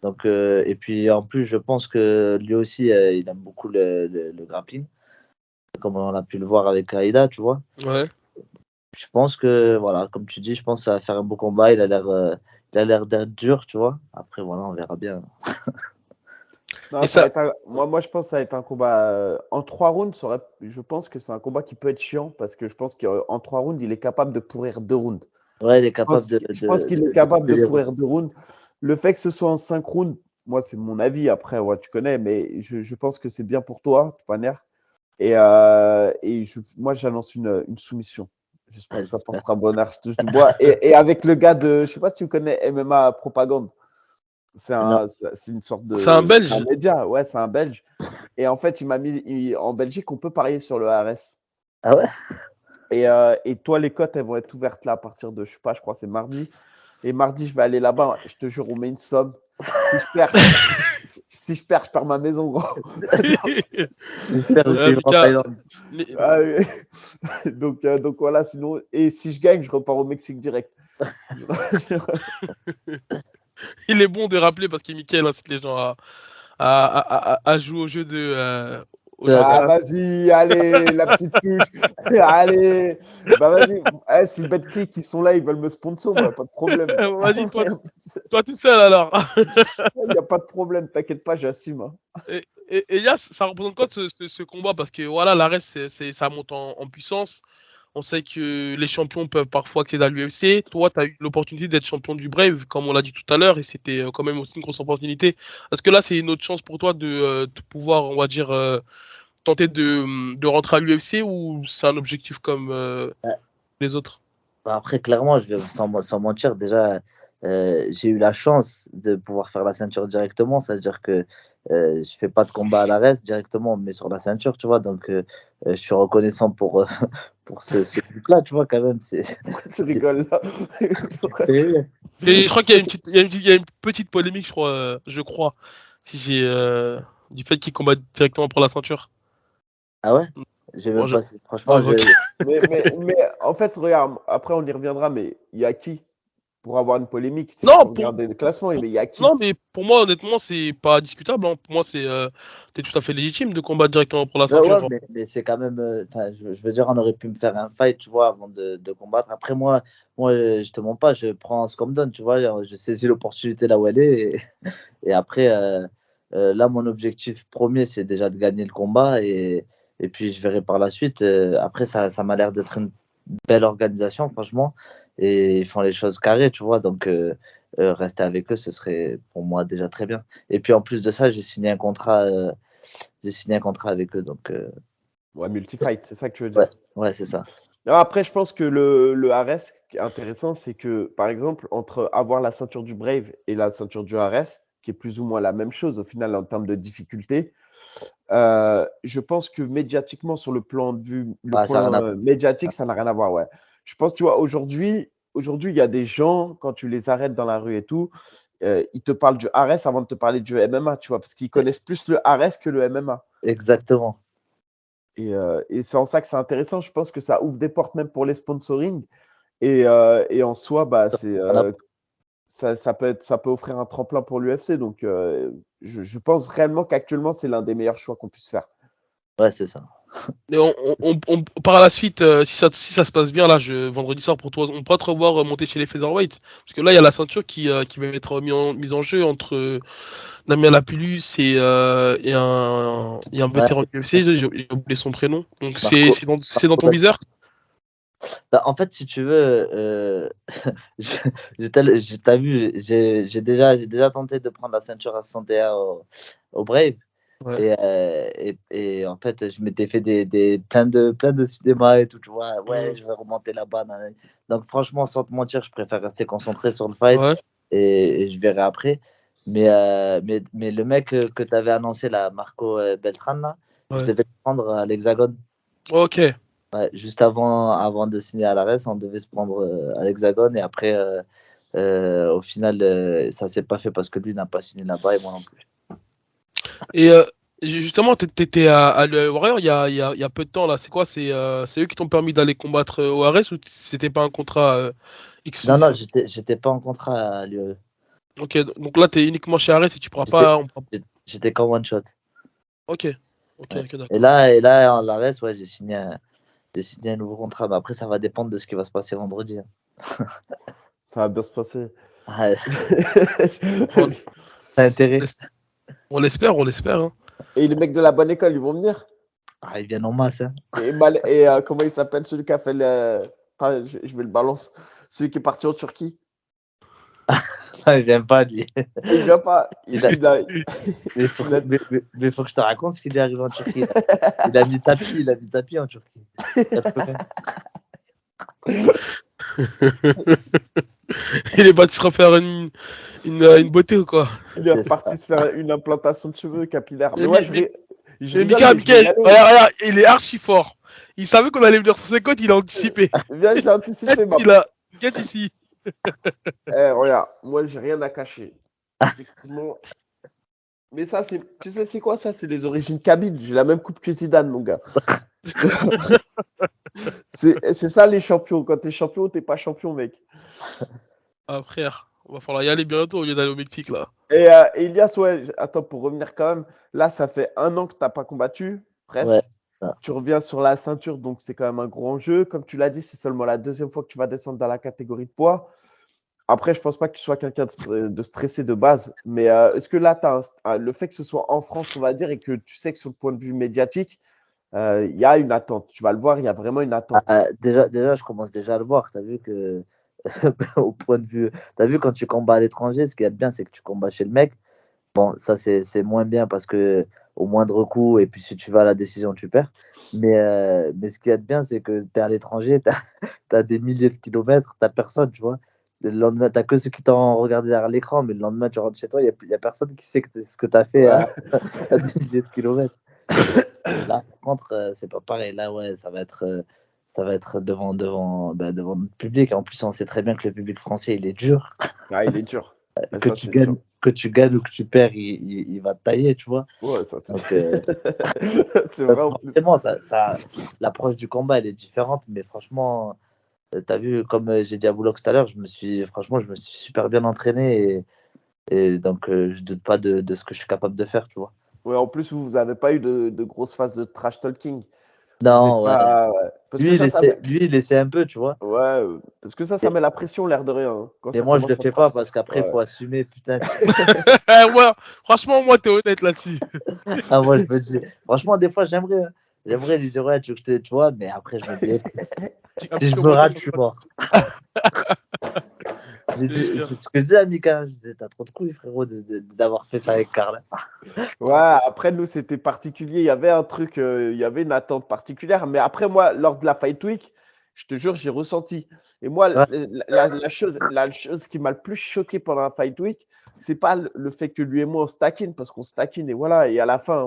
S3: Donc, et puis en plus, je pense que lui aussi, il aime beaucoup le grappling, comme on a pu le voir avec Aïda, tu vois.
S1: Ouais.
S3: Je pense que, voilà, comme tu dis, je pense que ça va faire un beau combat. Il a l'air d'être dur, tu vois. Après, voilà, on verra bien.
S2: Non,
S1: Et
S2: ça va
S1: ça,
S2: être moi, je pense que ça va être un combat en 3 rounds. Je pense que c'est un combat qui peut être chiant parce que je pense qu'en 3 rounds, il est capable de pourrir 2 rounds.
S3: Ouais, il est
S2: Je
S3: capable
S2: pense, je pense qu'il est capable
S3: couper
S2: de
S3: les rounds.
S2: pourrir 2 rounds. Le fait que ce soit en 5 rounds, moi, c'est mon avis. Après, ouais, tu connais, mais je pense que c'est bien pour toi, de toute manière. Et moi, j'annonce une soumission. J'espère
S3: Ouais,
S2: que ça
S3: j'espère.
S2: portera bonheur. Je touche du bois. Et avec le gars de, je sais pas si tu connais MMA Propagande.
S3: Non.
S2: C'est une sorte
S1: c'est un
S2: c'est un
S1: Belge.
S2: média. Ouais, c'est un Belge. Et en fait, en Belgique, on peut parier sur le RS.
S3: Ah ouais?
S2: Et toi, les cotes, elles vont être ouvertes là à partir de, je sais pas, je crois que c'est mardi. Et mardi, je vais aller là-bas. Je te jure, on met une somme. Si je perds, si je perds, je perds ma maison, gros.
S3: J'espère que
S2: Donc,
S3: je vais en
S1: Mika,
S3: Thaïlande.
S2: ah oui. Donc voilà, sinon, et si je gagne, je repars au Mexique direct.
S1: il est bon de rappeler parce que Mickaël incite les gens à jouer au jeu de
S2: Ah,
S1: cartes.
S2: vas-y, allez, la petite touche. Allez, bah vas-y. Eh, si BetClick, ils sont là, ils veulent me sponsor, moi, pas de problème.
S1: Vas-y, toi tout seul alors.
S2: Il n'y a pas de problème, t'inquiète pas, j'assume, hein.
S1: Et Elias, ça représente quoi ce combat? Parce que voilà, l'ARES, ça monte en puissance. On sait que les champions peuvent parfois accéder à l'UFC. Toi, tu as eu l'opportunité d'être champion du Brave, comme on l'a dit tout à l'heure, et c'était quand même aussi une grosse opportunité. Est-ce que là, c'est une autre chance pour toi de pouvoir, on va dire, tenter de rentrer à l'UFC ou c'est un objectif comme les autres?
S3: Bah, après, clairement, je vais sans mentir, déjà, j'ai eu la chance de pouvoir faire la ceinture directement. C'est-à-dire que je fais pas de combat à l'arrêt directement, mais sur la ceinture, tu vois. Donc, je suis reconnaissant pour ce but-là, tu vois, quand même.
S2: Pourquoi tu rigoles là? Pourquoi
S1: Et je crois qu'il y a une petite, il y a une petite polémique, je crois, si j'ai du fait qu'il combat directement pour la ceinture.
S3: Ah ouais? J'ai
S1: Bon,
S3: même pas. Franchement,
S1: bon, ok.
S2: mais en fait, regarde, après on y reviendra, mais il y a qui? Pour avoir une polémique, c'est qu'il
S1: Non,
S2: faut regarder le classement, mais il y a qui?
S1: non, mais pour moi, honnêtement, c'est pas discutable, hein. Pour moi, c'est tout à fait légitime de combattre directement pour la
S3: ouais,
S1: ceinture.
S3: mais c'est quand même. Enfin, je veux dire, on aurait pu me faire un fight, tu vois, avant de combattre. Après, moi, je te mens pas, je prends ce qu'on me donne, tu vois. Je saisis l'opportunité là où elle est. Et après, là, mon objectif premier, c'est déjà de gagner le combat. Et puis, je verrai par la suite. Après, ça m'a l'air d'être une belle organisation, franchement. Et ils font les choses carrées, tu vois. Donc, rester avec eux, ce serait pour moi déjà très bien. Et puis, en plus de ça, j'ai signé un contrat avec eux. Donc,
S2: Ouais, multi-fight, c'est ça que tu veux
S3: ouais,
S2: dire.
S3: ouais, c'est ça.
S2: Non, après, je pense que le Ares, ce qui est intéressant, c'est que, par exemple, entre avoir la ceinture du Brave et la ceinture du Ares, qui est plus ou moins la même chose au final en termes de difficulté, je pense que médiatiquement, sur le plan de vue, le
S3: Ouais, ça n'a rien
S2: plan
S3: à voir.
S2: médiatique, ça n'a rien à voir, ouais. Je pense, tu vois, aujourd'hui, il y a des gens, quand tu les arrêtes dans la rue et tout, ils te parlent du Ares avant de te parler du MMA, tu vois, parce qu'ils connaissent plus le Ares que le MMA.
S3: Exactement.
S2: Et c'est en ça que c'est intéressant. Je pense que ça ouvre des portes même pour les sponsoring. Et en soi, bah, ça peut offrir un tremplin pour l'UFC. Donc, je pense réellement qu'actuellement, c'est l'un des meilleurs choix qu'on puisse faire.
S3: Ouais, c'est ça.
S1: Et par la suite, si ça se passe bien, là, vendredi soir pour toi, on pourra te revoir monter chez les featherweight. Parce que là, il y a la ceinture qui va être mise en jeu entre Damien Lapillus et un
S3: Ouais,
S1: vétéran du UFC, j'ai oublié son prénom. Donc
S3: Marco.
S1: c'est dans ton viseur?
S3: Bah, en fait, si tu veux, je- t'as vu, j'ai déjà tenté de prendre la ceinture à 61 au Brave.
S1: Ouais.
S3: Et en fait, je m'étais fait plein de cinéma et tout, tu vois. Ouais,
S1: Mhm.
S3: je vais remonter là-bas. Nanana. Donc, franchement, sans te mentir, je préfère rester concentré sur le fight
S1: Ouais.
S3: et je verrai après. Mais le mec que tu avais annoncé, là, Marco Beltran, là, je
S1: Ouais.
S3: devais le prendre à l'Hexagone.
S1: Ok.
S3: Ouais, juste avant de signer à l'ARES, on devait se prendre à l'Hexagone et après, au final, ça s'est pas fait parce que lui n'a pas signé là-bas et moi non plus.
S1: Et justement, t'étais à l'UE Warrior il y a peu de temps là. C'est quoi? C'est eux qui t'ont permis d'aller combattre au Ares ou c'était pas un contrat
S3: Non, non,
S1: exclusif?
S3: j'étais pas en contrat à l'UE.
S1: Ok, donc là, t'es uniquement chez Arès et tu pourras
S3: J'étais
S1: pas.
S3: j'étais qu'en one shot.
S1: Ok, ok,
S3: Ouais.
S1: ok,
S3: Et
S1: d'accord.
S3: là, en l'ARES, ouais, j'ai signé un nouveau contrat. Mais après, ça va dépendre de ce qui va se passer vendredi, hein.
S2: Ça va bien se passer.
S3: Ah,
S1: On,
S3: t'as intérêt.
S1: on l'espère, on l'espère. Hein.
S2: Et les mecs de la bonne école, ils vont venir.
S3: Ah, ils viennent en masse, hein.
S2: Et comment il s'appelle celui qui a fait le. Attends, je vais le balance. Celui qui est parti en Turquie.
S3: Ah, il vient pas, lui.
S2: Il vient pas.
S3: Il a,
S2: Il a,
S3: mais faut,
S2: il a-
S3: mais faut que je te raconte ce qui lui est arrivé en Turquie. Il a mis tapis en Turquie. Ça, je peux même.
S1: Il est parti se refaire une beauté ou quoi?
S2: il est
S3: C'est
S2: reparti
S3: ça.
S2: se faire une implantation de cheveux capillaire. Mais
S1: Et,
S2: ouais,
S1: Mi- Mi-
S2: je
S1: et
S2: rigole,
S1: Mika,
S2: mais je vais y
S1: Mika,
S2: aller.
S1: regarde, regarde, il est archi fort. Il savait qu'on allait venir sur ses côtes, il a anticipé.
S2: Viens, j'ai
S1: Regarde
S2: anticipé ma.
S1: ici, là. Regarde ici.
S2: Regarde, moi, j'ai rien à cacher. Effectivement. Mais ça, tu sais, c'est quoi ça? C'est les origines kabyles. J'ai la même coupe que Zidane, mon gars. C'est ça les champions. Quand t'es champion, t'es pas champion, mec.
S1: Ah, frère, on va falloir y aller bientôt au lieu d'aller au Mexique, là.
S2: Et Elias, ouais, attends, pour revenir quand même, là, ça fait 1 an que t'as pas combattu,
S3: Ouais.
S2: presque. Tu reviens sur la ceinture, donc c'est quand même un gros enjeu. Comme tu l'as dit, c'est seulement la deuxième fois que tu vas descendre dans la catégorie de poids. Après, je pense pas que tu sois quelqu'un de stressé de base. Mais est-ce que là, le fait que ce soit en France, on va dire, et que tu sais que sur le point de vue médiatique, il y a une attente. Tu vas le voir, il y a vraiment une attente.
S3: Déjà, je commence déjà à le voir. Tu as vu que, au point de vue, tu as vu quand tu combats à l'étranger, ce qu'il y a de bien, c'est que tu combats chez le mec. Bon, ça, c'est moins bien parce que au moindre coup, et puis si tu vas à la décision, tu perds. Mais ce qu'il y a de bien, c'est que tu es à l'étranger, tu as des milliers de kilomètres, tu personne, tu vois. Le lendemain, tu que ceux qui t'ont regardé derrière l'écran, mais le lendemain, tu rentres chez toi, il n'y a personne qui sait ce que tu as fait
S2: Ouais.
S3: à des milliers de kilomètres. Là, par contre, c'est pas pareil. Là, ouais, ça va être devant le public. En plus, on sait très bien que le public français, il est dur.
S2: Ah, il est dur. Et
S3: Que
S2: ça,
S3: tu
S2: c'est dur.
S3: gagnes, que tu gagnes ou que tu perds, il va te tailler, tu vois.
S2: Ouais, ça, c'est
S3: Donc,
S2: c'est vrai en plus.
S3: forcément, l'approche du combat, elle est différente. Mais franchement, tu as vu, comme j'ai dit à Boulox tout à l'heure, franchement, je me suis super bien entraîné. Et donc, je doute pas de ce que je suis capable de faire, tu vois.
S2: Ouais, en plus, vous n'avez pas eu de grosses phases de trash talking. Vous êtes
S3: Non, ouais.
S2: pas. Ouais. Parce que
S3: Lui, il essaie un peu, tu vois.
S2: Ouais, parce que ça met la pression, l'air de rien. Hein. Quand
S3: Et
S2: ça
S3: moi, je le
S2: commence à
S3: fais pas
S2: trash.
S3: parce qu'après, il
S2: Ouais.
S3: faut assumer. Putain,
S1: Ouais, franchement, moi, t'es honnête là-dessus.
S3: ah, moi, je me dis, franchement, des fois, j'aimerais lui dire, ouais, tu vois, mais après, je me dis, si je me rate, je suis mort. C'est ce que je dis à Mika. Je disais, t'as trop de couilles, frérot, d'avoir fait ça avec Carla.
S2: Ouais, après, nous, c'était particulier. Il y avait un truc, il y avait une attente particulière. Mais après, moi, lors de la Fight Week, je te jure, j'ai ressenti. Et moi,
S3: Ouais.
S2: la chose qui m'a le plus choqué pendant la Fight Week, c'est pas le fait que lui et moi, on se taquine, parce qu'on se taquine, et voilà. Et à la fin,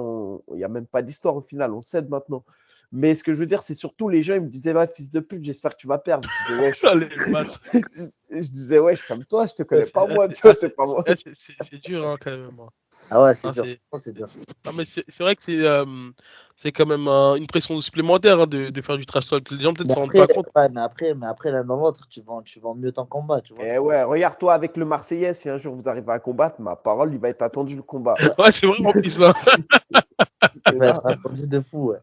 S2: il n'y a même pas d'histoire au final, on cède maintenant. Mais ce que je veux dire, c'est surtout les gens, ils me disaient, ouais, fils de pute, j'espère que tu vas perdre. Je disais, wesh,
S1: Allez, match.
S2: je disais, wesh, comme toi, je te connais pas moi, tu vois, c'est pas moi.
S1: C'est dur, hein, quand même. Hein.
S3: Ah ouais, c'est
S1: Ah,
S3: dur. C'est dur.
S1: non, mais c'est vrai que c'est quand même une pression supplémentaire hein, de faire du trash talk. Les gens peut-être
S3: Mais
S1: s'en rendent
S3: après,
S1: pas compte.
S3: ouais, mais après l'un dans l'autre, tu vends mieux ton combat, tu vois.
S2: Et ouais, regarde-toi avec le Marseillais, si un jour vous arrivez à combattre, ma parole, il va être attendu le combat.
S1: Ouais, c'est vrai en plus. Hein.
S3: Tu vas être attendu de fou, ouais.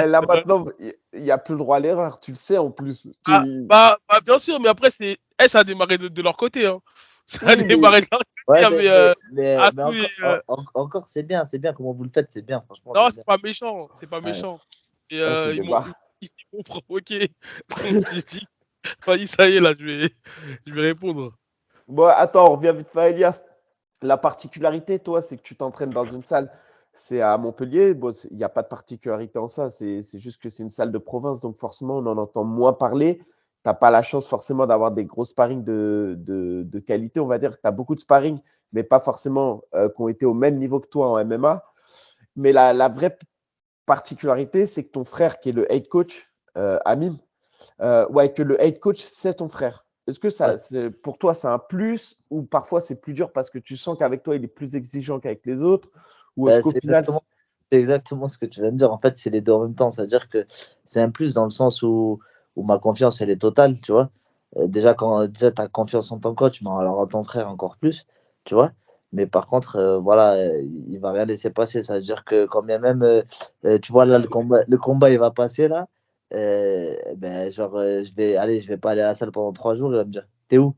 S2: Là maintenant, il n'y a plus le droit à l'erreur, tu le sais en plus.
S1: Bien sûr, mais après, ça a démarré de leur côté. Hein. Ça a
S2: Oui, mais
S1: démarré de leur côté. Il y
S3: Ouais,
S1: avait
S3: mais
S1: Asu et,
S3: encore, c'est bien comment vous le faites, c'est bien, franchement,
S1: non,
S3: j'aime bien.
S1: c'est pas méchant. C'est pas
S3: Ouais.
S1: méchant. Et
S2: c'est des barres.
S1: ils m'ont provoqué. Donc, j'ai dit, ça y est, là, je vais répondre.
S2: Bon, attends, on revient vite fait à Elias. La particularité, toi, c'est que tu t'entraînes dans une salle, c'est à Montpellier. Bon, il n'y a pas de particularité en ça, c'est juste que c'est une salle de province, donc forcément, on en entend moins parler. Tu n'as pas la chance forcément d'avoir des gros sparring de qualité, on va dire. Tu as beaucoup de sparring, mais pas forcément qui ont été au même niveau que toi en MMA. Mais la vraie particularité, c'est que ton frère, qui est le head coach, Amine, ouais, que le head coach, c'est ton frère. Est-ce que
S3: Ouais.
S2: pour toi, c'est un plus ou parfois c'est plus dur parce que tu sens qu'avec toi, il est plus exigeant qu'avec les autres? Ou est-ce
S3: Ben,
S2: qu'au final.
S3: c'est exactement ce que tu viens de dire. En fait, c'est les deux en même temps. C'est-à-dire que c'est un plus dans le sens où ma confiance, elle est totale, tu vois. Déjà, quand tu as confiance en ton coach, mais alors en ton frère encore plus. tu vois. Mais par contre, voilà, il va rien laisser passer. Ça veut dire que quand bien même, tu vois, là, le combat, il va passer, là. Ben, genre, je vais pas aller à la salle pendant 3 jours. Il va me dire, t'es où?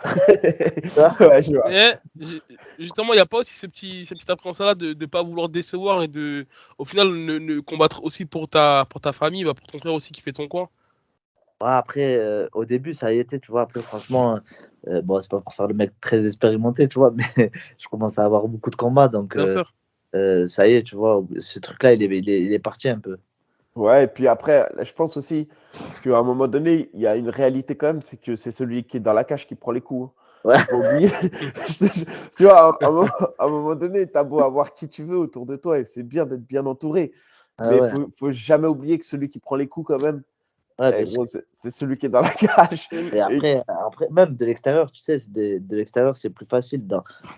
S3: Tu vois.
S2: Ouais, je vois.
S1: Mais justement, il n'y a pas aussi cette petite appréhension-là de ne pas vouloir décevoir et de, au final, ne combattre aussi pour ta famille, bah, pour ton frère aussi qui fait ton coin.
S3: Ouais, après, au début, ça y était, tu vois. Après, franchement, bon, c'est pas pour faire le mec très expérimenté, tu vois, mais je commence à avoir beaucoup de combats. Donc,
S1: Bien sûr.
S3: ça y est, tu vois, ce truc-là, il est parti un peu.
S2: Ouais, et puis après, je pense aussi qu'à un moment donné, il y a une réalité quand même, c'est que c'est celui qui est dans la cage qui prend les coups, hein.
S3: Ouais,
S2: Faut pas oublier. Tu vois, à un moment donné, tu as beau avoir qui tu veux autour de toi et c'est bien d'être bien entouré.
S3: ouais,
S2: Mais il
S3: ouais,
S2: faut jamais oublier que celui qui prend les coups, quand même,
S3: ouais, bien sûr.
S2: gros, c'est celui qui est dans la cage.
S3: Et
S2: Et
S3: après, même de l'extérieur, tu sais, de l'extérieur, c'est plus facile.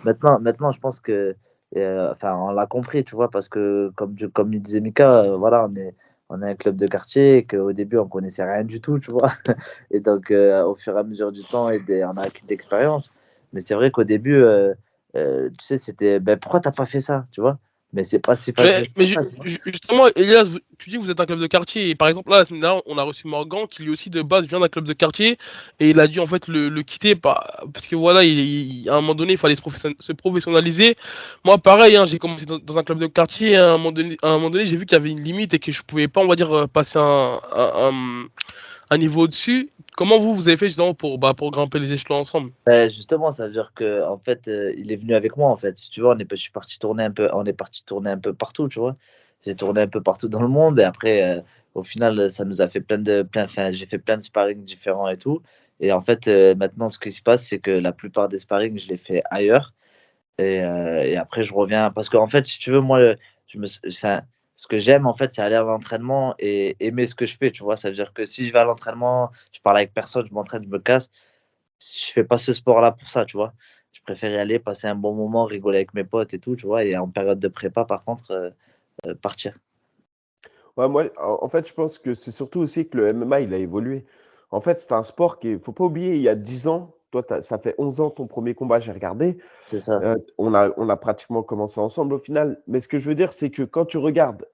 S3: Maintenant, je pense que, enfin, on l'a compris, tu vois, parce que, comme il disait Mika, voilà, on est un club de quartier, et qu'au début, on connaissait rien du tout, tu vois. Et donc, au fur et à mesure du temps, on a acquis de l'expérience. Mais c'est vrai qu'au début, tu sais, c'était, ben, pourquoi t'as pas fait ça, tu vois? Mais c'est pas si facile
S1: Mais
S3: que ça, tu vois.
S1: justement, Elias, tu dis que vous êtes un club de quartier. Et par exemple, là, la semaine dernière, on a reçu Morgan, qui lui aussi de base vient d'un club de quartier. Et il a dû en fait le quitter parce que voilà, à un moment donné, il fallait se professionnaliser. Moi, pareil, hein, j'ai commencé dans un club de quartier. À un moment donné, j'ai vu qu'il y avait une limite et que je pouvais pas, on va dire, passer un niveau au-dessus. Comment vous avez fait justement pour grimper les échelons ensemble?
S3: Justement, ça veut dire que en fait, il est venu avec moi en fait. Si tu vois, je suis parti tourner un peu, on est parti tourner un peu partout, tu vois. J'ai tourné un peu partout dans le monde et après, au final, ça nous a fait enfin, j'ai fait plein de sparring différents et tout. Et en fait, maintenant, ce qui se passe, c'est que la plupart des sparring, je les fais ailleurs. Et après, je reviens. Parce qu'en fait, si tu veux, moi, enfin, ce que j'aime, en fait, c'est aller à l'entraînement et aimer ce que je fais, tu vois. Ça veut dire que si je vais à l'entraînement, je parle avec personne, je m'entraîne, je me casse. Je fais pas ce sport-là pour ça, tu vois. Je préfère y aller, passer un bon moment, rigoler avec mes potes et tout, tu vois. Et en période de prépa, par contre, partir.
S2: ouais, moi, en fait, je pense que c'est surtout aussi que le MMA, il a évolué. En fait, c'est un sport qui, faut pas oublier, il y a 10 ans, toi, ça fait 11 ans ton premier combat, j'ai regardé.
S3: C'est ça.
S2: On a pratiquement commencé ensemble au final. Mais ce que je veux dire, c'est que quand tu regardes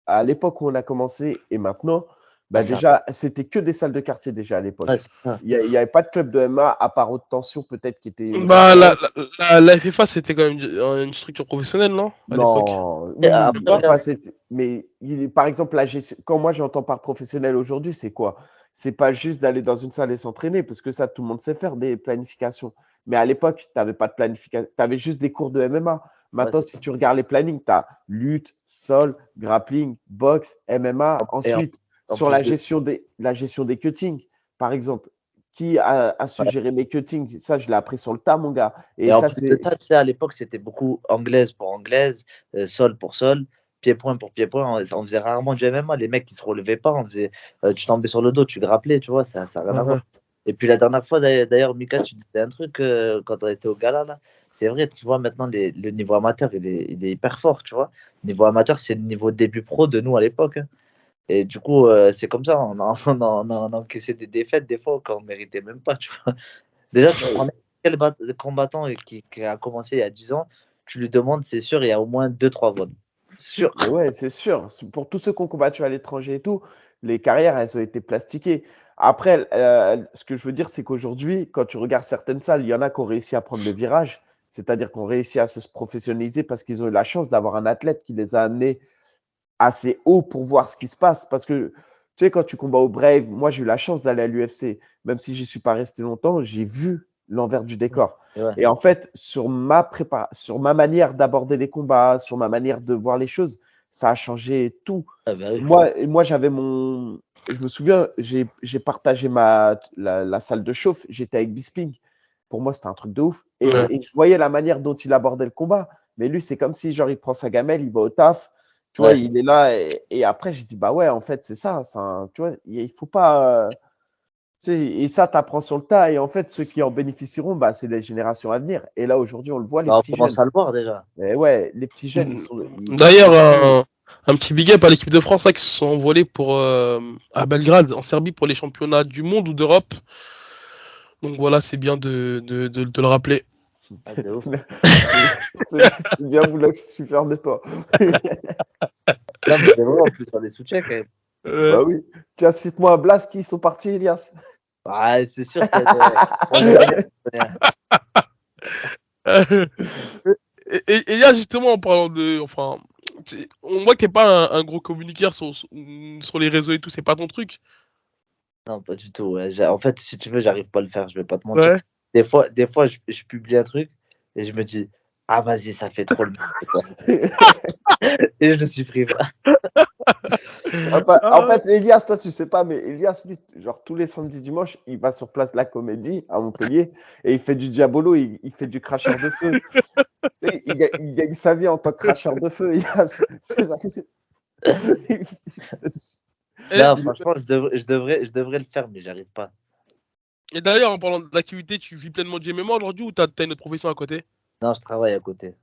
S2: à l'époque où on a commencé et maintenant, bah
S3: Ah, ça.
S2: déjà, c'était que des salles de quartier déjà à
S3: Ouais,
S2: l'époque.
S3: c'est ça.
S2: Il y avait pas de club de MMA à part Haute Tension peut-être qui était aux
S1: Bah,
S2: Antilles.
S1: la FFA, c'était quand même une structure professionnelle, non? À l'époque.
S2: Non,
S3: Et
S2: oui,
S1: Même
S3: après,
S1: pas?
S2: enfin, mais par exemple, quand moi j'entends par professionnel aujourd'hui, c'est quoi? C'est pas juste d'aller dans une salle et s'entraîner, parce que ça, tout le monde sait faire des planifications. Mais à l'époque, tu n'avais pas de planification, tu avais juste des cours de MMA.
S3: ouais,
S2: Maintenant, si tu regardes les plannings, tu as lutte, sol, grappling, boxe, MMA.
S3: et
S2: Ensuite,
S3: en
S2: sur
S3: plus de.
S2: la gestion des cuttings, par exemple, qui a su
S3: Ouais.
S2: gérer mes cuttings? Ça, je l'ai appris sur le tas, mon gars. Et
S3: Et en
S2: ça,
S3: plus de ça, tu sais, à l'époque, c'était beaucoup anglaise pour anglaise, sol pour sol, pied-point pour pied-point. On faisait rarement du MMA. Les mecs, qui se relevaient pas. Tu tombais sur le dos, tu grappelais, tu vois, ça n'a rien à voir.
S1: Mhm.
S3: Et puis la dernière fois, d'ailleurs, Mika, tu disais un truc quand on était au gala, là. C'est vrai, tu vois, maintenant, le niveau amateur, il est hyper fort, tu vois. Niveau amateur, c'est le niveau début pro de nous à l'époque, hein. Et du coup, c'est comme ça, on a encaissé des défaites des fois qu'on ne méritait même pas, tu vois. Déjà, tu prends quel combattant qui a commencé il y a 10 ans, tu lui demandes, c'est sûr, il y a au moins deux trois votes. Sûr.
S2: Mais ouais, c'est sûr. Pour tous ceux qui ont combattu à l'étranger et tout, les carrières, elles ont été plastiquées. Après, ce que je veux dire, c'est qu'aujourd'hui, quand tu regardes certaines salles, il y en a qui ont réussi à prendre le virage, c'est-à-dire qu'on réussi à se professionnaliser parce qu'ils ont eu la chance d'avoir un athlète qui les a amenés assez haut pour voir ce qui se passe. Parce que, tu sais, quand tu combats au Brave, moi, j'ai eu la chance d'aller à l'UFC. Même si j'y suis pas resté longtemps, j'ai vu l'envers du décor.
S3: Et ouais.
S2: Et en fait, sur ma manière d'aborder les combats, sur ma manière de voir les choses, ça a changé tout.
S3: Ah bah oui.
S2: Moi j'avais mon. Je me souviens, j'ai partagé la salle de chauffe. J'étais avec Bisping. Pour moi, c'était un truc de ouf.
S1: Ouais.
S2: Et je voyais la manière dont il abordait le combat. Mais lui, c'est comme si, genre, il prend sa gamelle, il va au taf. Tu vois,
S3: Ouais.
S2: il est là. Et après, j'ai dit, bah ouais, en fait, c'est ça. Tu vois, il faut pas. Tu sais, et ça, tu apprends sur le tas. Et en fait, ceux qui en bénéficieront, bah, c'est les générations à venir. Et là, aujourd'hui, on le voit, les
S3: Bah, on
S2: petits
S3: commence
S2: jeunes.
S3: à le voir déjà.
S2: Et ouais, les petits jeunes, ils
S1: D'ailleurs,
S2: sont.
S1: un petit big up à l'équipe de France là, qui se sont envolés à Belgrade, en Serbie, pour les championnats du monde ou d'Europe. Donc voilà, c'est bien de le rappeler.
S3: Ah, de ouf.
S2: C'est bien voulu que je suis fier de toi.
S3: Non, mais c'est vrai, en plus, on est soutien quand même.
S2: Bah oui. Tiens, cite-moi un blast qui sont partis, Elias.
S3: Ah, c'est sûr qu'il y a des.
S1: Et là, justement, en parlant de. Enfin, on voit que t'es pas un gros communiqueur sur les réseaux et tout, c'est pas ton truc.
S3: Non, pas du tout. Ouais. En fait, si tu veux, j'arrive pas à le faire, je vais pas te mentir.
S1: Ouais.
S3: Des fois je publie un truc et je me dis, ah, vas-y, ça fait trop le et je le supprime.
S2: En fait, Elias, toi, tu sais pas, mais Elias, lui, genre, tous les samedis, dimanches, il va sur Place de la Comédie à Montpellier et il fait du diabolo, il fait du cracheur de feu. Tu sais, il gagne sa vie en tant que cracheur de feu, Elias. C'est ça que c'est.
S3: Non,
S1: Et,
S3: franchement, je devrais le faire, mais j'arrive pas.
S1: et d'ailleurs, en parlant d'activité, tu vis pleinement du MMA aujourd'hui ou t'as une autre profession à côté?
S3: Non, je travaille à côté.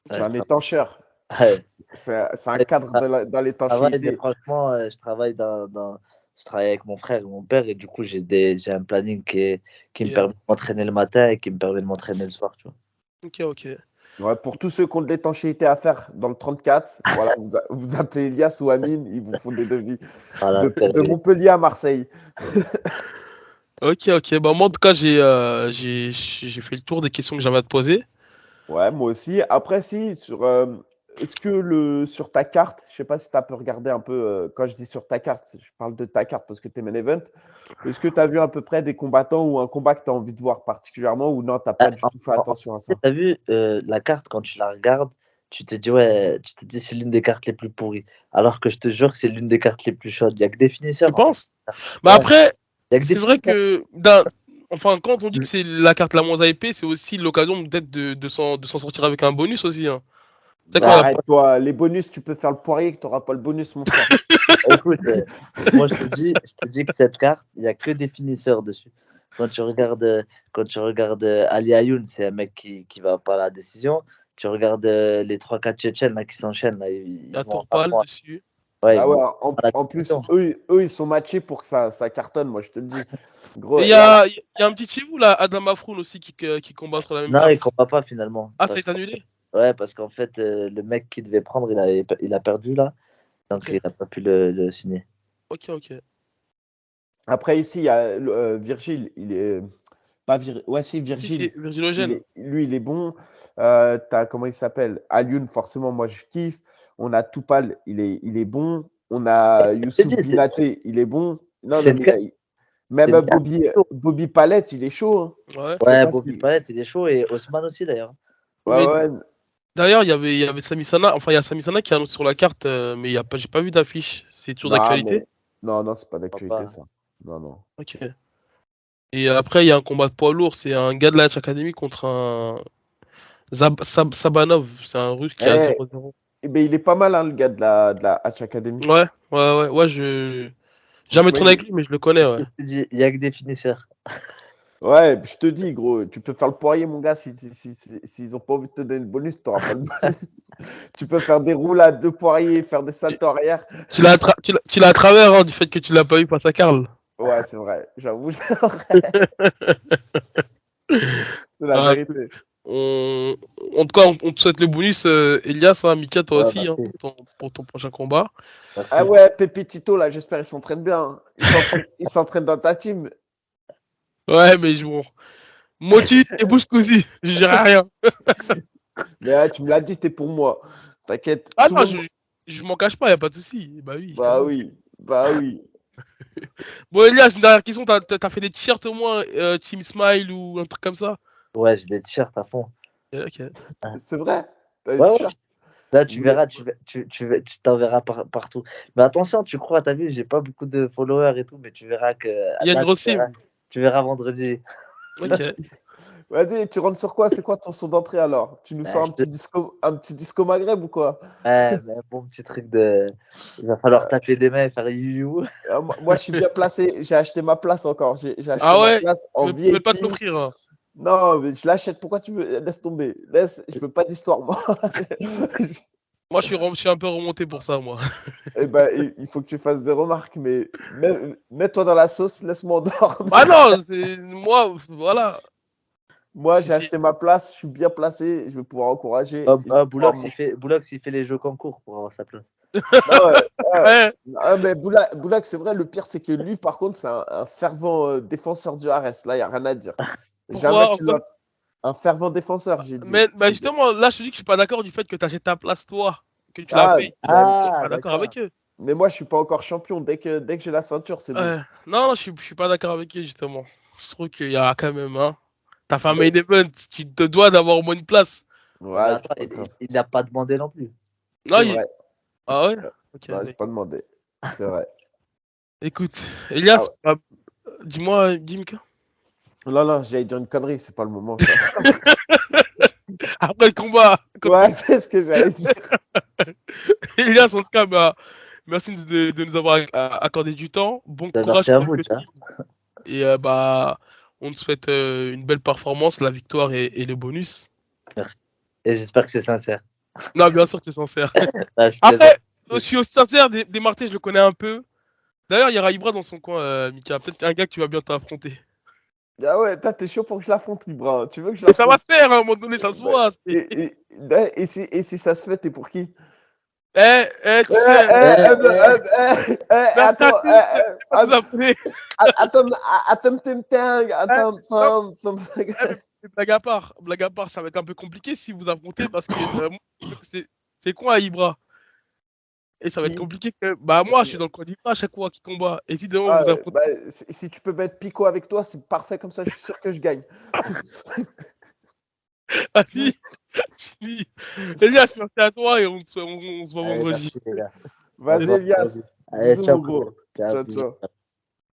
S2: C'est
S3: Ouais,
S2: un étancheur.
S3: ouais.
S2: C'est un
S3: Ouais,
S2: cadre dans
S3: je travaille, mais
S2: l'étanchéité.
S3: franchement, je travaille avec mon frère et mon père, et du coup, j'ai un planning qui me
S1: Yeah.
S3: permet de m'entraîner le matin et qui me permet de m'entraîner le soir, tu vois.
S1: Ok, ok.
S2: Ouais, pour tous ceux qui ont de l'étanchéité à faire dans le 34, voilà, vous appelez Elias ou Amine, ils vous font des devis.
S3: Voilà,
S2: De Montpellier à Marseille.
S1: Ok, ok. Bah, moi, en tout cas, j'ai fait le tour des questions que j'avais à te poser.
S2: Ouais, moi aussi. Après, si, est-ce que sur ta carte, je sais pas si tu as pu regarder un peu, quand je dis sur ta carte, je parle de ta carte parce que tu es main event. Est-ce que tu as vu à peu près des combattants ou un combat que tu as envie de voir particulièrement ou non, tu n'as pas du tout fait attention à ça?
S3: Tu as vu la carte, quand tu la regardes, tu te dis, ouais, tu te dis c'est l'une des cartes les plus pourries. Alors que je te jure que c'est l'une des cartes les plus chaudes. Il n'y a que des
S1: Tu
S3: finisseurs, en fait.
S1: penses? Bah,
S3: Ouais,
S1: après,
S3: il y a que des
S1: c'est vrai
S3: finisseurs.
S1: que, enfin, quand on dit que c'est la carte la moins hypée, c'est aussi l'occasion peut-être de s'en sortir avec un bonus aussi, hein. C'est
S2: Mais
S1: quoi,
S2: arrête-toi, les bonus, tu peux faire le poirier que tu n'auras pas le bonus, mon frère.
S3: Écoute, moi je te dis que cette carte, il n'y a que des finisseurs dessus. Quand tu regardes Ali Ayoun, c'est un mec qui va pas à la décision. Tu regardes les 3-4 Tchétchènes là, qui s'enchaînent, là,
S1: il y a
S3: vont
S1: Torpal dessus.
S3: ouais, ils
S2: Ah ouais,
S3: vont à la
S2: en plus,
S3: décision.
S2: eux, ils sont matchés pour que ça cartonne, moi, je te le dis. Gros,
S1: Et
S2: et alors,
S1: il y a un petit chez vous, là, Adam Afroun aussi, qui combat sur la même
S3: Non, il
S1: carte.
S3: combat pas finalement.
S1: Ah, ça a été annulé?
S3: Ouais, parce qu'en fait, le mec qui devait prendre, il a perdu là. Donc
S1: Ok,
S3: il n'a pas pu le signer.
S1: ok, ok.
S2: après, ici, il y a Virgile, il est. Pas Ouais, si,
S1: Si,
S2: Virgile,
S1: c'est Virgilogène.
S2: lui, il est bon. T'as, comment il s'appelle? Alioune, forcément, moi, je kiffe. On a Toupal, il est bon. On a
S3: C'est
S2: Youssouf
S3: dit,
S2: Binaté, il est bon. Non,
S3: c'est
S2: non,
S3: une
S2: mais
S3: carte.
S2: même
S3: C'est une carte chaude.
S2: Bobby Palette, il est chaud, hein.
S1: Ouais.
S2: Je sais
S3: Ouais,
S2: pas
S3: Bobby
S2: si.
S3: Payet, il est chaud et Haussmann aussi d'ailleurs.
S2: Ouais,
S1: Mais
S2: ouais.
S1: d'ailleurs, il y avait Sami Sana, enfin, il y a Sami Sana qui est annoncé sur la carte, mais j'ai pas vu d'affiche. C'est toujours
S2: Non,
S1: d'actualité?
S2: mais. Non, non, c'est pas
S3: Je crois
S2: d'actualité,
S3: pas.
S2: ça. Non, non.
S1: Ok. Et après, il y a un combat de poids lourd, c'est un gars de la Hatch Academy contre un Sabanov, c'est un russe qui a
S2: Eh,
S1: 0-0.
S2: ben, il est pas mal, hein, le gars de la Hatch Academy.
S1: Ouais, ouais, jamais
S2: Franchement,
S1: tourné avec lui, mais je le connais, ouais.
S3: Je te dis, il n'y a que des finisseurs.
S2: Ouais, je te dis, gros, tu peux faire le poirier, mon gars, s'ils ont pas envie de te donner le bonus, tu n'auras pas le bonus. Tu peux faire des roulades de poirier, faire des saltos arrière.
S1: Tu l'as à travers, hein, du fait que tu l'as pas eu face à Karl.
S2: Ouais, c'est vrai, j'avoue, c'est vrai. C'est la
S1: Ah,
S2: vérité.
S1: on... En tout cas, on te souhaite le bonus, Elias, hein, Mika, toi
S3: Ouais,
S1: aussi, hein,
S3: merci.
S1: pour ton prochain combat.
S2: Ah
S3: Merci.
S2: ouais, Pépitito, là, j'espère qu'il s'entraîne bien, hein. Il s'entraîne dans ta team.
S1: Ouais, mais bon. Motus et Bouscouzi, je dirais rien.
S2: Mais ouais, tu me l'as dit, t'es pour moi. T'inquiète,
S1: Ah
S2: tout
S1: non,
S2: le monde.
S1: je m'en cache pas, y a pas de souci. Bah oui, quand
S2: Bah
S1: même.
S2: oui, bah oui.
S1: Bon, Elias, une dernière question, t'as fait des t-shirts au moins, Team Smile ou un truc comme ça?
S3: Ouais, j'ai des t-shirts à fond.
S1: Ok.
S2: C'est vrai. T'as des
S3: Ouais, ouais.
S2: t-shirts.
S3: Là, tu
S2: Mais-
S3: verras, tu t'enverras partout. Mais attention, tu crois, t'as vu, j'ai pas beaucoup de followers et tout, mais tu verras que
S1: Il y a une
S3: là,
S1: grosse team.
S3: tu verras vendredi.
S1: Ok.
S2: Vas-y, tu rentres sur quoi? C'est quoi ton son d'entrée alors? Tu nous sors
S3: Ouais,
S2: un petit disco Maghreb ou quoi?
S3: ouais, mais un bon petit truc de. Il va falloir taper des mains et faire you.
S2: Moi, je suis bien placé. J'ai acheté ma place encore. J'ai acheté
S1: Ah
S2: ma
S1: ouais?
S2: place en
S1: Ils veulent pas te
S2: VIP.
S1: l'offrir, hein.
S2: Non, mais je l'achète. Pourquoi tu veux? Laisse tomber. Je veux pas d'histoire, moi.
S1: Moi, je suis un peu remonté pour ça, moi.
S2: Eh ben, il faut que tu fasses des remarques, mais mets-toi dans la sauce, laisse-moi en dehors.
S1: Ah non, c'est moi, voilà.
S2: Moi,
S1: Si,
S2: j'ai
S1: si.
S2: acheté ma place, je suis bien placé, je vais pouvoir encourager.
S3: Boulox, il fait les jeux concours pour avoir sa place.
S2: Non,
S1: Ouais,
S2: mais Boulak, c'est vrai, le pire, c'est que lui, par contre, c'est un fervent défenseur du Ares. Là, il n'y a rien à dire. Jamais
S1: pourquoi?
S2: tu l'as. Un fervent défenseur, j'ai dit.
S1: Mais bah, justement, là, je te dis que je suis pas d'accord du fait que tu achètes ta place, toi, que tu la
S2: Ah,
S1: payes. Je suis
S3: Ah,
S1: pas d'accord
S3: d'accord.
S1: avec eux.
S2: mais moi, je suis pas encore champion. Dès que j'ai la ceinture, c'est bon.
S1: Non, non, je suis pas d'accord avec eux, justement. Je trouve qu'il y a quand même, hein. T'as fait un main
S2: Mais-
S1: event, tu te dois d'avoir au moins une place.
S3: Ouais, mais
S2: Ouais,
S3: attends,
S2: c'est pas grave.
S3: il n'a pas demandé non plus.
S1: Non,
S2: C'est vrai.
S1: Ah ouais? Ok,
S2: Non,
S1: bah,
S2: j'ai pas demandé. C'est vrai.
S1: écoute,
S2: Ah
S1: Elias,
S2: ouais.
S1: dis-moi, Dimka.
S2: Non, non, j'allais dire une connerie, c'est pas le moment, ça.
S1: Après le combat contre
S2: Ouais, c'est ce que j'allais dire.
S1: Elias, en tout cas, bah, merci de nous avoir accordé du temps. Bon
S3: Ben,
S1: courage
S3: merci à
S1: pour
S3: vous,
S1: le
S3: tiens.
S1: cutting. Et bah, on te souhaite une belle performance, la victoire et les bonus.
S3: Merci. Et j'espère que c'est sincère.
S1: Non, bien sûr, tu es sincère.
S3: Là, je plaisante.
S1: Après, je suis aussi sincère, des Martés, je le connais un peu. D'ailleurs, il y aura Ibra dans son coin, Mika. Peut-être un gars que tu vas bientôt affronter.
S2: Ah ouais, t'es chaud pour que je l'affronte, Libra. Tu veux que je
S1: Et ça va
S2: l'affronte?
S1: se faire, hein, à un moment donné, ça se
S2: Bah,
S1: voit.
S2: et si ça se fait, t'es pour qui?
S1: Tu sais,
S3: Eh,
S2: Attends,
S1: Mercati, ça nous a fait.
S2: attends,
S1: Non, mais blague à part, ça va être un peu compliqué si vous affrontez parce que c'est quoi Ibra? Et ça va être
S2: qui?
S1: compliqué quand même. Bah, moi, je suis dans le coin d'Ibra à chaque fois qui combat. Et si demain
S2: Ah,
S1: vous affrontez.
S2: bah, si tu peux mettre Pico avec toi, c'est parfait comme ça, je suis sûr que je gagne.
S1: Vas-y, fini. Elias, merci à toi et on se voit
S3: allez,
S1: vendredi.
S3: merci les gars. On se
S2: Vas-y,
S3: voit
S2: Elias.
S3: vendredi. Allez,
S2: Bisous,
S3: ciao,
S2: mon gros.
S3: frérot. Ciao,
S2: Ciao,
S3: bisous.
S2: ciao.